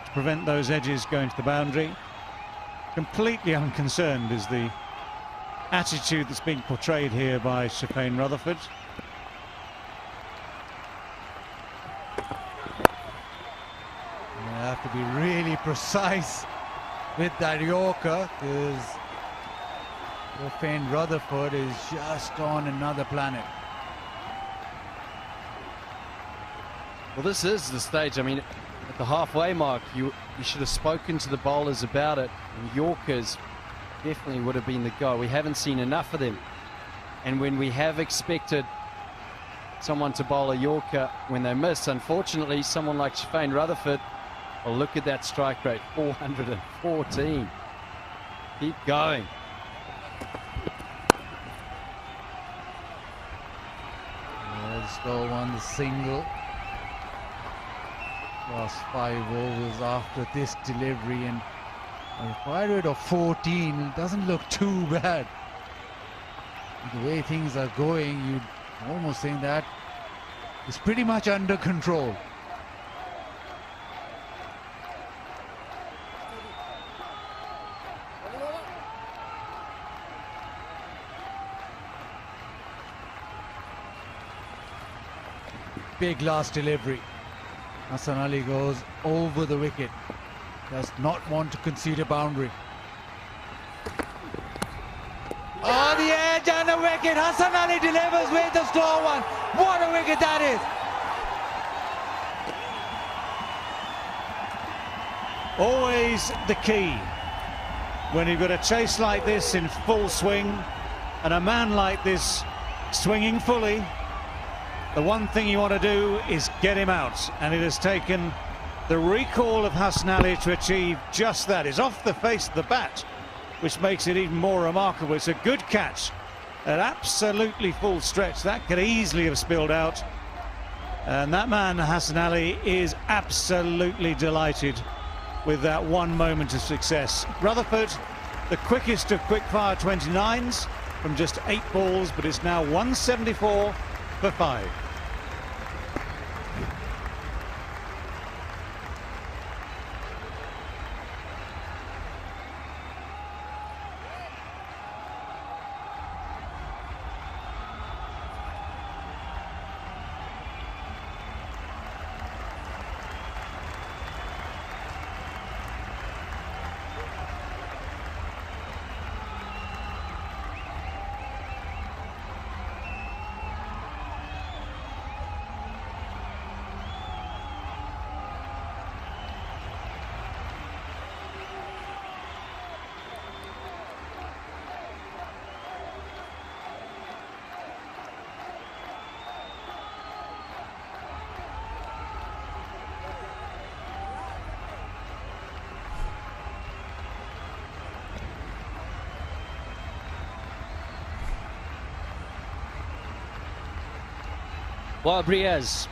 to prevent those edges going to the boundary. Completely unconcerned is the attitude that's being portrayed here by Shafane Rutherford. You have to be really precise with that Yorker, because Shafane Rutherford is just on another planet. Well, this is the stage. I mean, at the halfway mark, you should have spoken to the bowlers about it. And Yorkers definitely would have been the go. We haven't seen enough of them. And when we have expected someone to bowl a Yorker when they miss, unfortunately, someone like Shafane Rutherford, well, look at that strike rate, 414. Keep going. Slow one, the single. Last 5 overs after this delivery, and a required rate of 14. It doesn't look too bad. The way things are going, you'd almost think that it's pretty much under control. Big last delivery. Hassan Ali goes over the wicket. Does not want to concede a boundary. Oh, the edge and the wicket. Hassan Ali delivers with the slow one. What a wicket that is. Always the key when you've got a chase like this in full swing and a man like this swinging fully. The one thing you want to do is get him out, and it has taken the recall of Hassan Ali to achieve just that. It's off the face of the bat, which makes it even more remarkable. It's a good catch, an absolutely full stretch. That could easily have spilled out, and that man, Hassan Ali, is absolutely delighted with that one moment of success. Rutherford, the quickest of quick-fire 29s from just 8 balls, but it's now 174 for 5. Well, Briaz,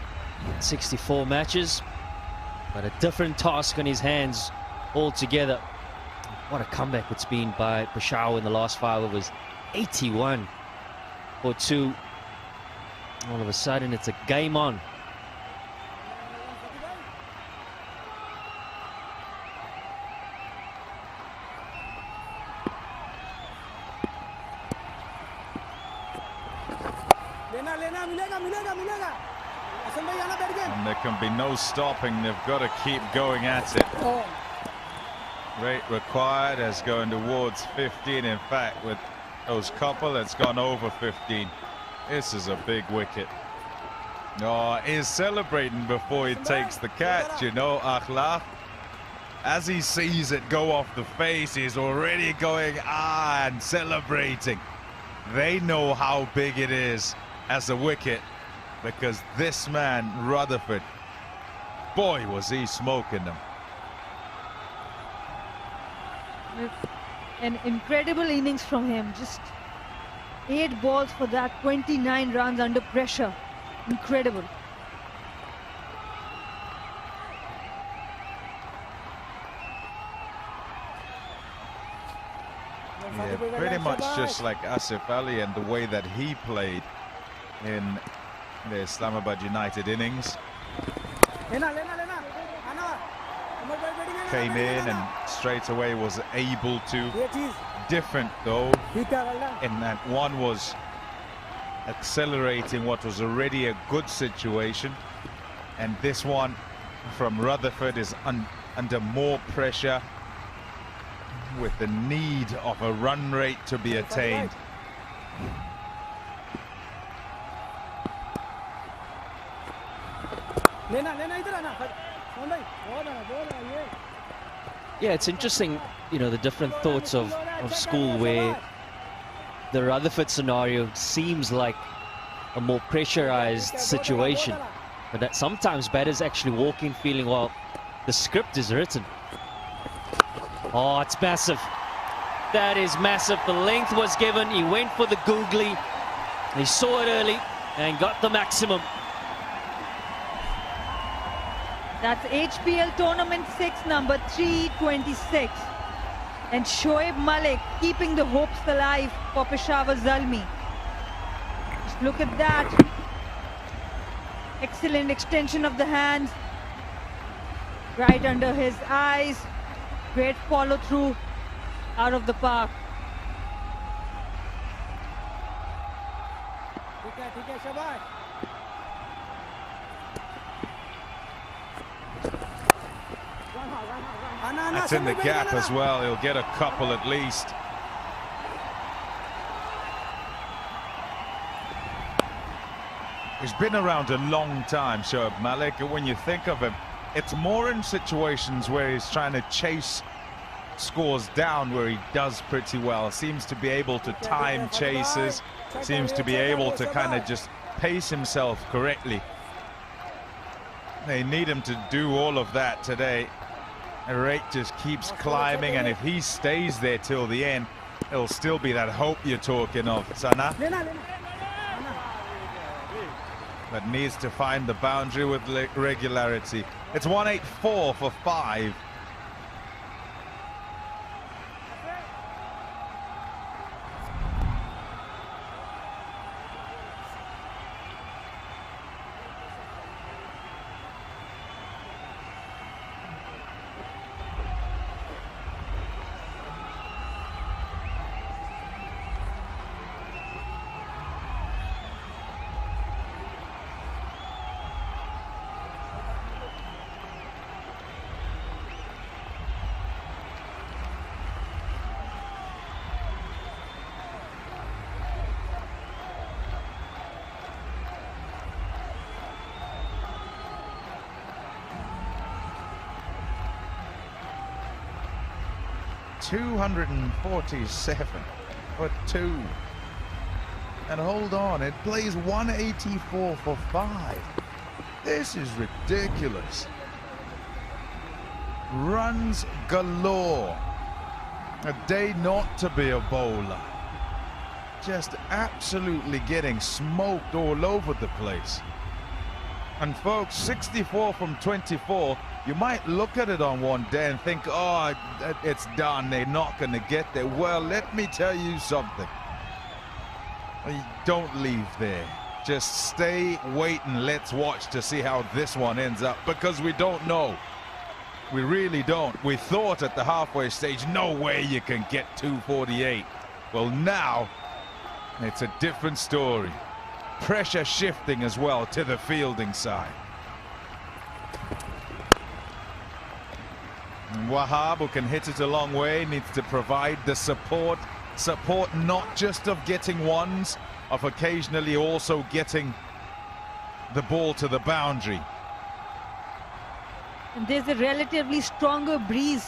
64 matches, but a different task on his hands altogether. What a comeback it's been by Peshawar in the last 5 overs. 81 for 2. All of a sudden, it's a game on. And there can be no stopping. They've got to keep going at it. Rate required has gone towards 15. In fact, with those couple, it's gone over 15. This is a big wicket. Oh, he's celebrating before he takes the catch, you know, Arslan. As he sees it go off the face, he's already going, and celebrating. They know how big it is as a wicket, because this man, Rutherford, boy, was he smoking them. An incredible innings from him. Just 8 balls for that, 29 runs under pressure. Incredible. Yeah, pretty much just like Asif Ali and the way that he played in the Islamabad United innings. Came in and straight away was able to. Different though, in that one was accelerating what was already a good situation, and this one from Rutherford is under more pressure, with the need of a run rate to be attained. Yeah, it's interesting, you know, the different thoughts of school, where the Rutherford scenario seems like a more pressurized situation, but that sometimes batters actually walk in feeling, well, the script is written. Oh, it's massive. That is massive. The length was given. He went for the googly. He saw it early and got the maximum. That's HBL Tournament 6, number 326. And Shoaib Malik keeping the hopes alive for Peshawar Zalmi. Just look at that. Excellent extension of the hands. Right under his eyes. Great follow through out of the park. That's in the gap as well. He'll get a couple at least. He's been around a long time, Shoaib Malik, and when you think of him, it's more in situations where he's trying to chase scores down where he does pretty well. Seems to be able to time chases, seems to be able to kind of just pace himself correctly. They need him to do all of that today. The rate just keeps climbing, and if he stays there till the end, it'll still be that hope you're talking of, Sana. But needs to find the boundary with regularity. It's 184 for 5. .247 for 2. And hold on, it plays 184 for 5. This is ridiculous. Runs galore. A day not to be a bowler. Just absolutely getting smoked all over the place. And folks, 64 from 24, you might look at it on one day and think, oh, it's done, they're not going to get there. Well, let me tell you something. Don't leave there. Just stay, wait, and let's watch to see how this one ends up, because we don't know. We really don't. We thought at the halfway stage, no way you can get 248. Well, now it's a different story. Pressure shifting as well to the fielding side. And Wahab, who can hit it a long way, needs to provide the support. Support not just of getting ones, of occasionally also getting the ball to the boundary. And there's a relatively stronger breeze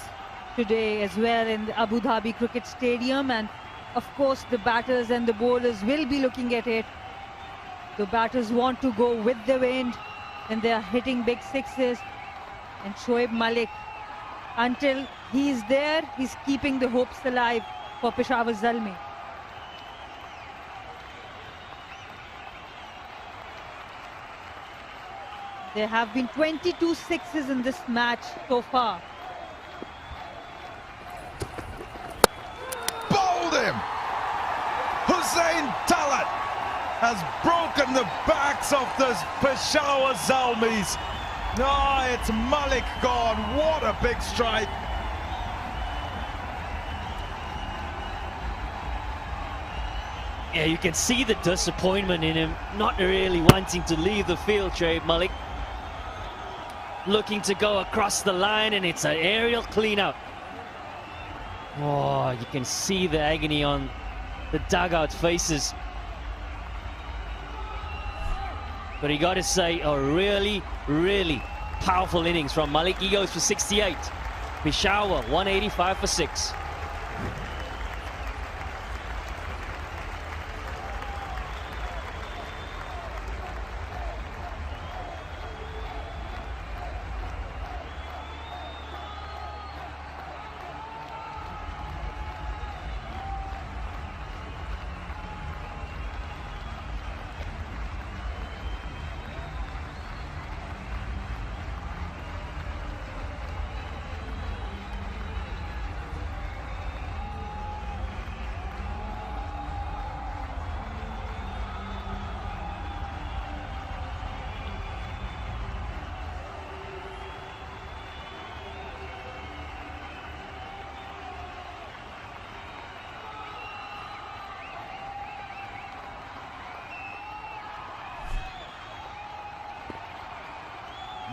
today as well in the Abu Dhabi Cricket Stadium, and of course the batters and the bowlers will be looking at it. The batters want to go with the wind and they are hitting big sixes, and Shoaib Malik, until he's there, he's keeping the hopes alive for Peshawar Zalmi. There have been 22 sixes in this match so far. Bowled him! Hussain Talat has broken the backs of the Peshawar Zalmis. No, it's Malik gone. What a big strike. Yeah, you can see the disappointment in him, not really wanting to leave the field, Shoaib Malik. Looking to go across the line, and it's an aerial cleanup. Oh, you can see the agony on the dugout faces. But you got to say, a really, really powerful innings from Malik. He goes for 68. Peshawar, 185 for 6.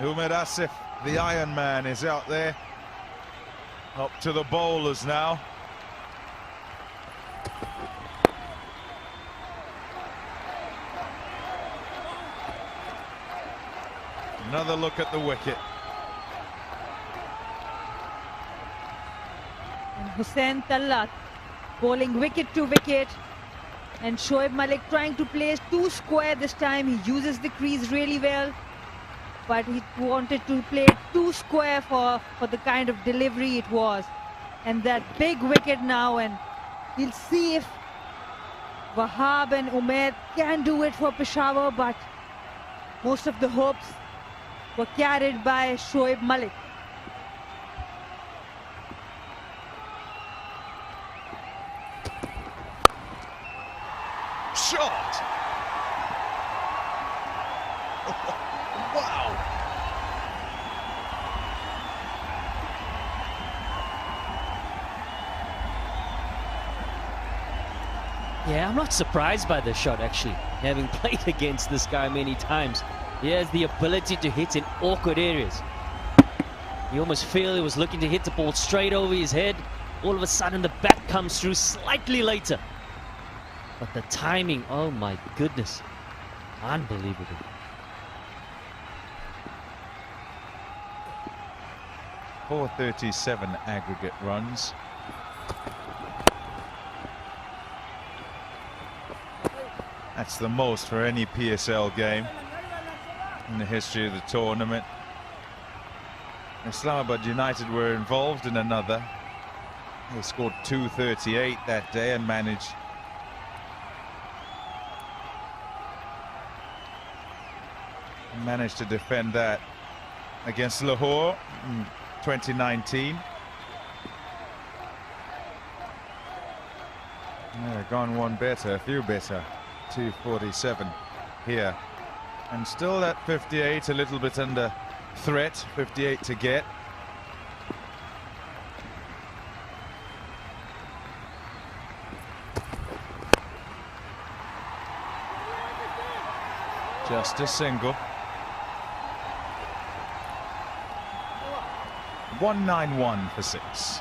Umar Asif, the Iron Man, is out there. Up to the bowlers now. Another look at the wicket. And Hussain Tallat bowling wicket to wicket. And Shoaib Malik trying to place 2 square this time. He uses the crease really well. But he wanted to play 2 square for the kind of delivery it was. And that big wicket now, and we'll see if Wahab and Umair can do it for Peshawar, but most of the hopes were carried by Shoaib Malik. Shot! Wow! Yeah, I'm not surprised by the shot, actually, having played against this guy many times. He has the ability to hit in awkward areas. You almost feel he was looking to hit the ball straight over his head. All of a sudden, the bat comes through slightly later. But the timing, oh my goodness, unbelievable. .437 aggregate runs. That's the most for any PSL game in the history of the tournament. Islamabad United were involved in another. They scored 238 that day and managed to defend that against Lahore in 2019. Yeah, gone one better, a few better. 247 here, and still that 58 a little bit under threat. 58 to get. Just a single. 191 for 6.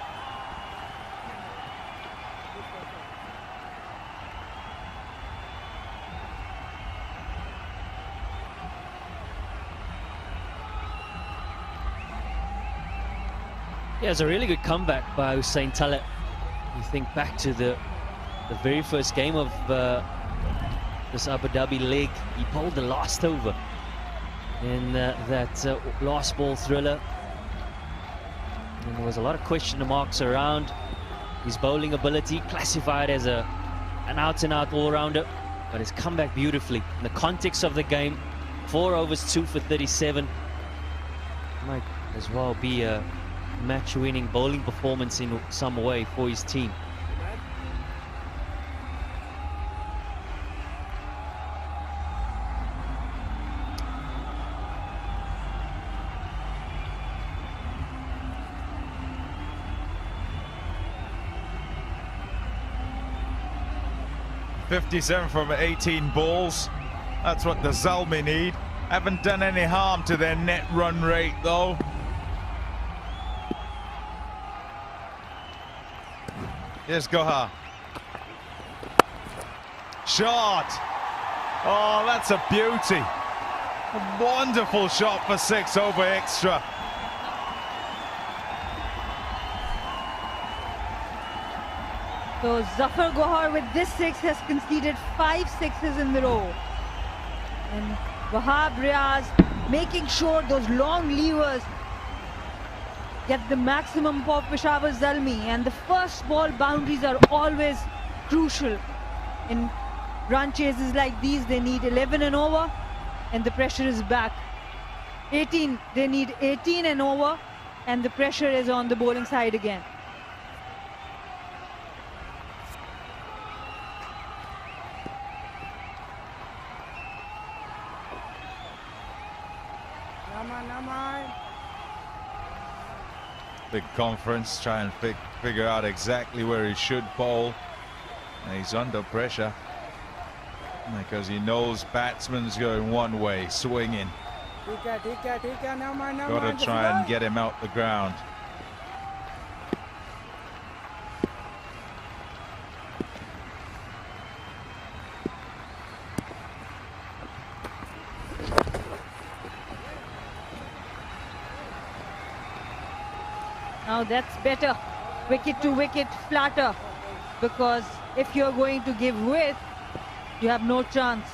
Yeah, it's a really good comeback by Hussain Tallat. You think back to the very first game of this Abu Dhabi leg. He bowled the last over in that last ball thriller. And there was a lot of question marks around his bowling ability, classified as an out-and-out all-rounder, but he's come back beautifully. In the context of the game, 4 overs, 2 for 37. Might as well be a match-winning bowling performance in some way for his team. .57 from 18 balls. That's what the Zalmi need. Haven't done any harm to their net run rate though. Here's Gohar. Shot. Oh, that's a beauty. A wonderful shot for 6 over extra. So Zafar Gohar with this 6 has conceded 5 sixes in the row. And Wahab Riaz making sure those long levers get the maximum for Peshawar Zalmi, and the first ball boundaries are always crucial. In run chases like these, they need 11 and over, and the pressure is back. 18, they need 18 and over, and the pressure is on the bowling side again. Big conference, try and figure out exactly where he should bowl. And he's under pressure because he knows batsman's going one way, swinging. Got to try and get him out the ground. Now that's better, wicket to wicket, flatter, because if you're going to give width, you have no chance.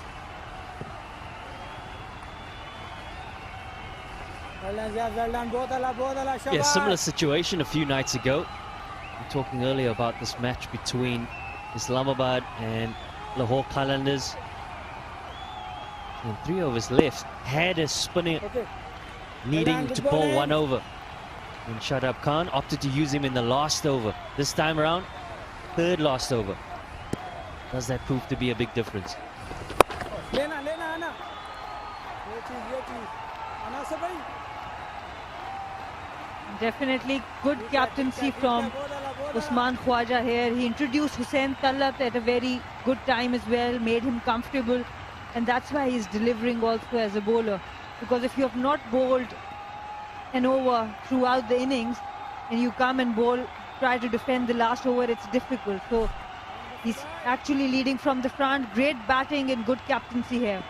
Yeah, similar situation a few nights ago. We were talking earlier about this match between Islamabad and Lahore Qalandars. And 3 overs left, had a spinner needing to bowl 1 over. And Shadab Khan opted to use him in the last over. This time around, 3rd last over. Does that prove to be a big difference? Definitely good captaincy from Usman Khwaja here. He introduced Hussain Tallat at a very good time as well, made him comfortable, and that's why he's delivering also as a bowler. Because if you have not bowled an over throughout the innings and you come and bowl, try to defend the last over, it's difficult. So he's actually leading from the front. Great batting and good captaincy here.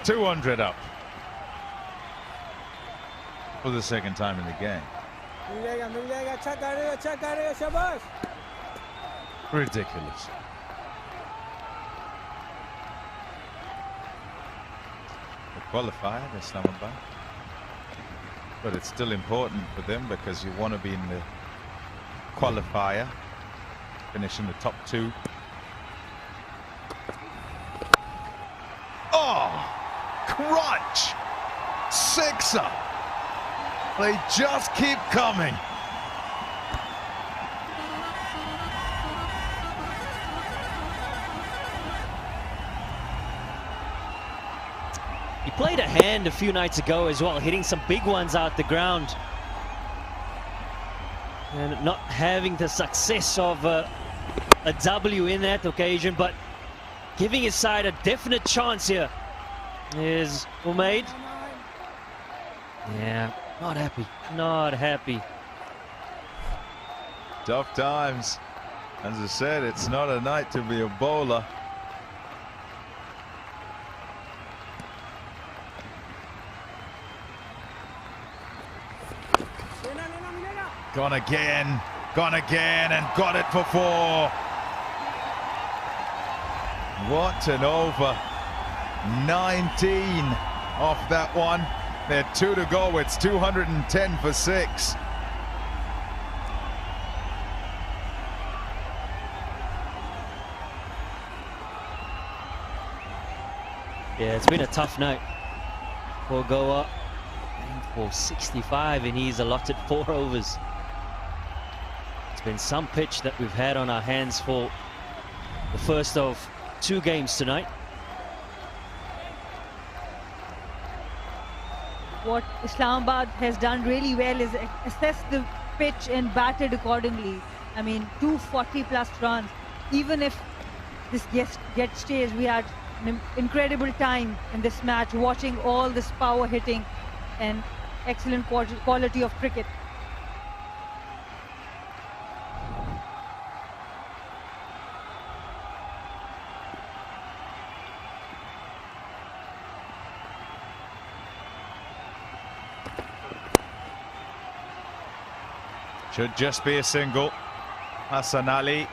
$200 up for the 2nd time in the game. Ridiculous. They qualified Islamabad, but it's still important for them because you want to be in the qualifier, finish in the top 2. Oh, crunch! 6er. They just keep coming. He played a hand a few nights ago as well, hitting some big ones out the ground. And not having the success of a W in that occasion, but giving his side a definite chance here is Umaid. Yeah, not happy, not happy. Tough times. As I said, it's not a night to be a bowler. Gone again, and got it for 4. What an over. 19 off that one. They're 2 to go. It's 210 for 6. Yeah, it's been a tough night for Goa. For 65, and he's allotted 4 overs. It's been some pitch that we've had on our hands for the first of 2 games tonight. What Islamabad has done really well is assess the pitch and batted accordingly. I mean, 240 plus runs. Even if this gets chased, we had an incredible time in this match, watching all this power hitting and excellent quality of cricket. Should just be a single. Hassan Ali.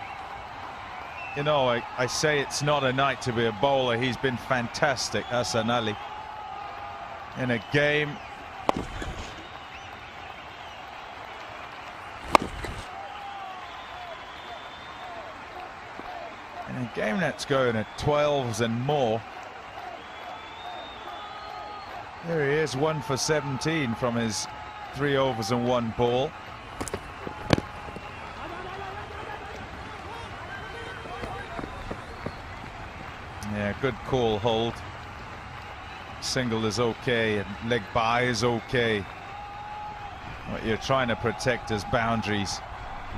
You know, I say it's not a night to be a bowler. He's been fantastic, Hassan Ali. In a game. In a game that's going at 12s and more. There he is, 1 for 17 from his 3 overs and 1 ball. Yeah, good call, hold. Single is okay and leg by is okay. What you're trying to protect is boundaries.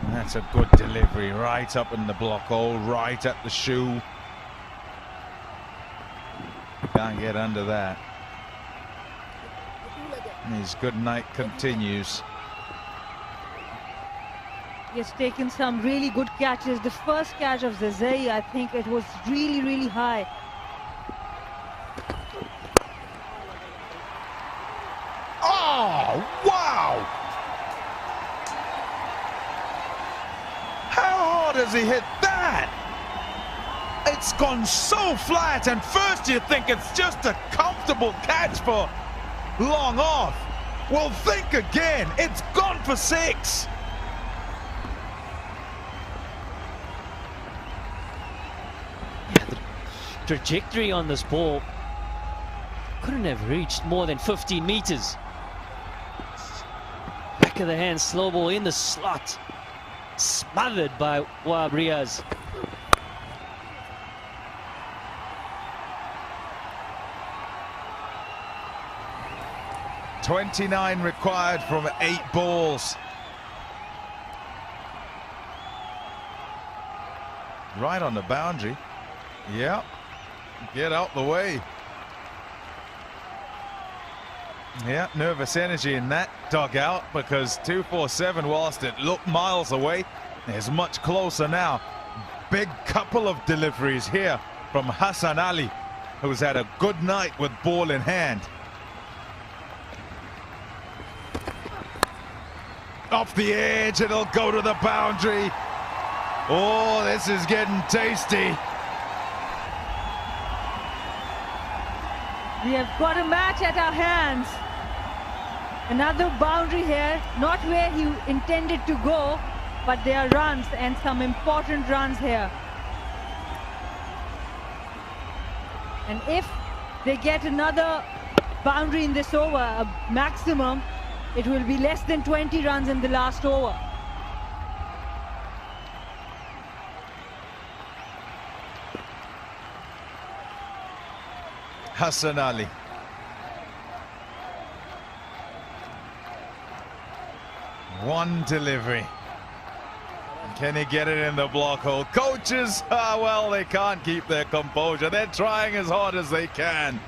And that's a good delivery, right up in the block hole, right at the shoe. Can't get under that. And his good night continues. He has taken some really good catches. The first catch of Zazai, I think it was really, really high. Oh, wow! How hard has he hit that? It's gone so flat, and first you think it's just a comfortable catch for long off. Well, think again. It's gone for 6. Trajectory on this ball couldn't have reached more than 15 meters. Back of the hand, slow ball in the slot, smothered by Wahab Riaz. $29 required from 8 balls. Right on the boundary. Yep. Get out the way. Yeah, nervous energy in that dugout because 247, whilst it looked miles away, is much closer now. Big couple of deliveries here from Hassan Ali, who's had a good night with ball in hand. Off the edge, it'll go to the boundary. Oh, this is getting tasty. We have got a match at our hands. Another boundary here, not where he intended to go, but there are runs and some important runs here. And if they get another boundary in this over, a maximum, it will be less than 20 runs in the last over. Hassan Ali. One delivery. Can he get it in the block hole? Coaches, well, they can't keep their composure. They're trying as hard as they can.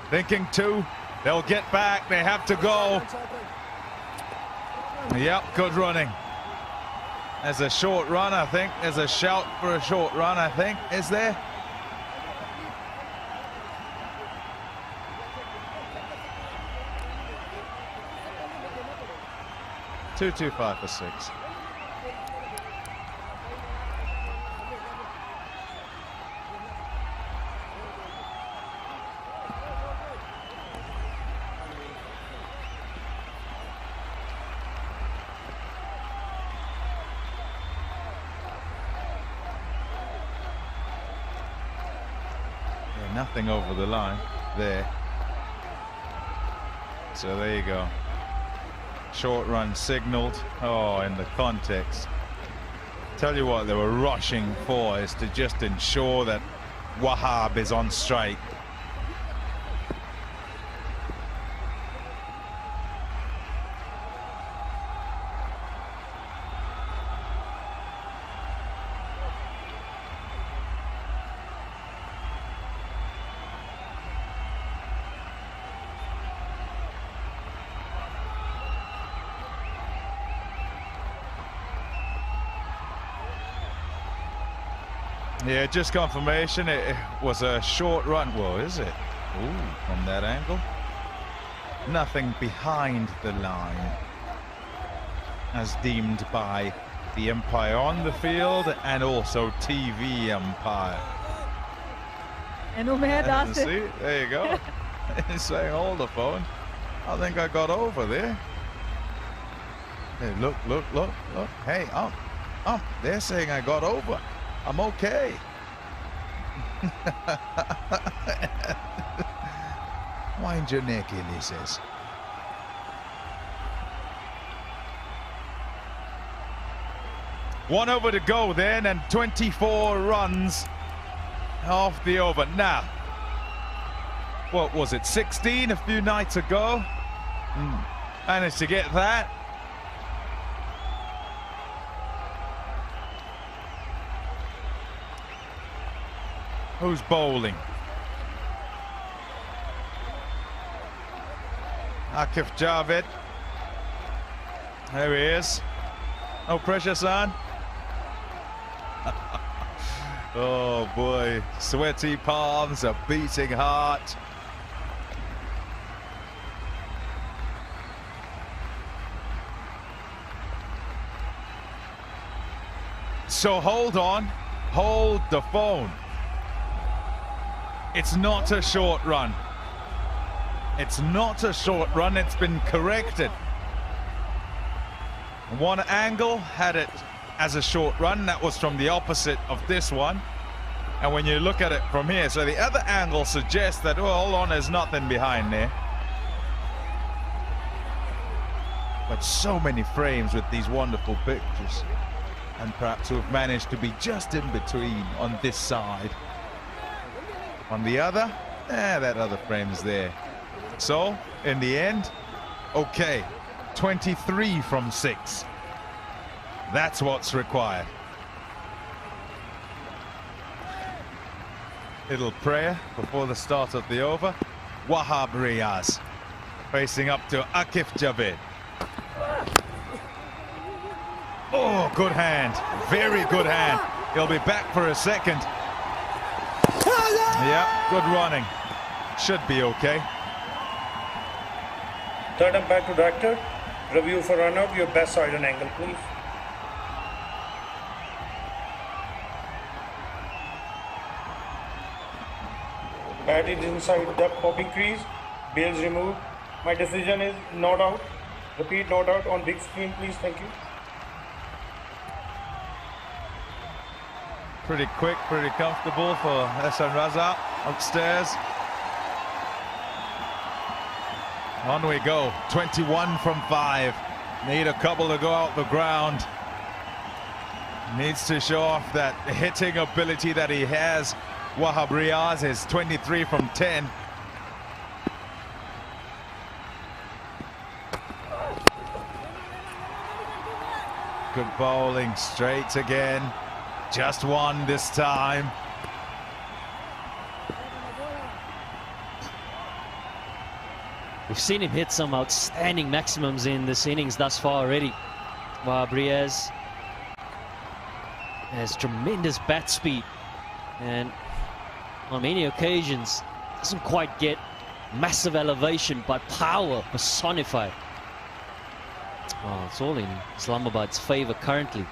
Thinking 2. They'll get back. They have to go. Yep, good running. There's a short run, I think. There's a shout for a short run, I think. Is there? .225 for 6. Nothing over the line there. So there you go. Short run signaled. Oh, in the context. Tell you what they were rushing for is to just ensure that Wahab is on strike. Yeah, just confirmation. It was a short run. Well, is it? Ooh, from that angle. Nothing behind the line, as deemed by the umpire on the field and also TV umpire. And Umayyad asked it. See, there you go. He's saying, hold the phone. I think I got over there. Hey, look. Hey, they're saying I got over. I'm okay. Wind your neck in, he says. One over to go then, and 24 runs off the over. Now, what was it, 16 a few nights ago? Managed to get that. Who's bowling? Akif Javed. There he is. No pressure, son. Oh boy, sweaty palms, a beating heart. So hold on, hold the phone. It's not a short run. It's not a short run, it's been corrected. One angle had it as a short run, that was from the opposite of this one. And when you look at it from here, so the other angle suggests that, well, hold on, there's nothing behind there. But so many frames with these wonderful pictures. And perhaps we've managed to be just in between on this side. On the other, that other frame's there. So, in the end, okay, 23 from 6. That's what's required. Little prayer before the start of the over. Wahab Riaz facing up to Akif Javed. Oh, good hand. Very good hand. He'll be back for a second. Yeah, good running. Should be okay. Third umpire to director. Review for run out. Your best side and angle, please. Bat is inside the popping crease. Bails removed. My decision is not out. Repeat, not out on big screen, please. Thank you. Pretty quick, pretty comfortable for Hassan Raza upstairs. On we go. 21 from 5. Need a couple to go out the ground. Needs to show off that hitting ability that he has. Wahab Riaz is 23 from 10. Good bowling, straight again. Just one this time. We've seen him hit some outstanding maximums in this innings thus far already. Wahab Riaz has tremendous bat speed and on many occasions doesn't quite get massive elevation, but power personified. Oh, it's all in Islamabad's favor currently.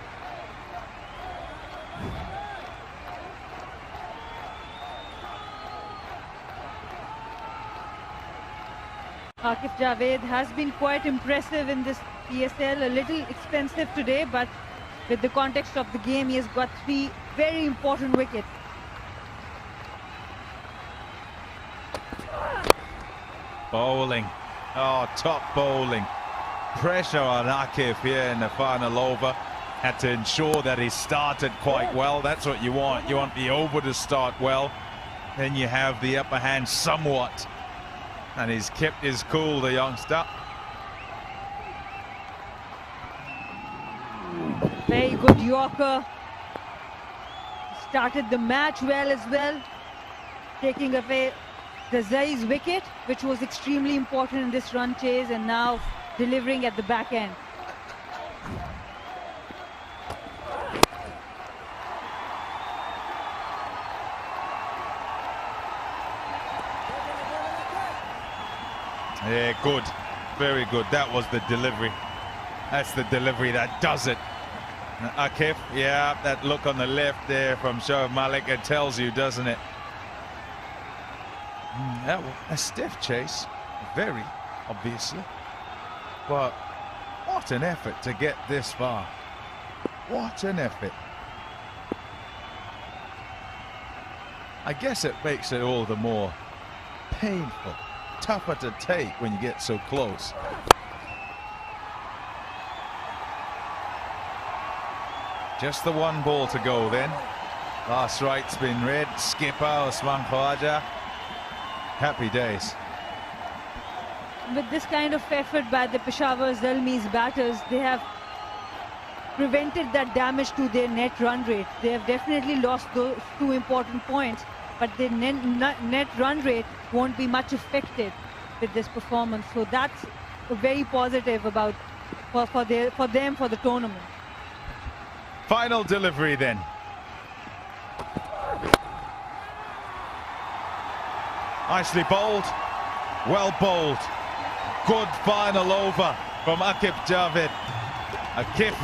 Akif Javed has been quite impressive in this PSL, a little expensive today, but with the context of the game, he has got 3 very important wickets. Bowling. Oh, top bowling. Pressure on Akif here in the final over. Had to ensure that he started quite well. That's what you want. You want the over to start well. Then you have the upper hand somewhat. And he's kept his cool, the youngster. Very good Yorker. Started the match well as well, taking away the Zai's wicket, which was extremely important in this run chase, and now delivering at the back end. Yeah, good. Very good. That was the delivery. That's the delivery that does it. Akif, yeah, that look on the left there from Shoaib Malik, it tells you, doesn't it? That was a stiff chase, very obviously. But what an effort to get this far. What an effort. I guess it makes it all the more painful, tougher to take when you get so close. Just the one ball to go then. Last right's been read. Skipper Osman Khawaja. Happy days. With this kind of effort by the Peshawar Zalmi's batters, they have prevented that damage to their net run rate. They have definitely lost those 2 important points, but their net run rate won't be much affected with this performance. So that's very positive about for them for the tournament. Final delivery then. Nicely bowled, well bowled. Good final over from Akif Javed. Akif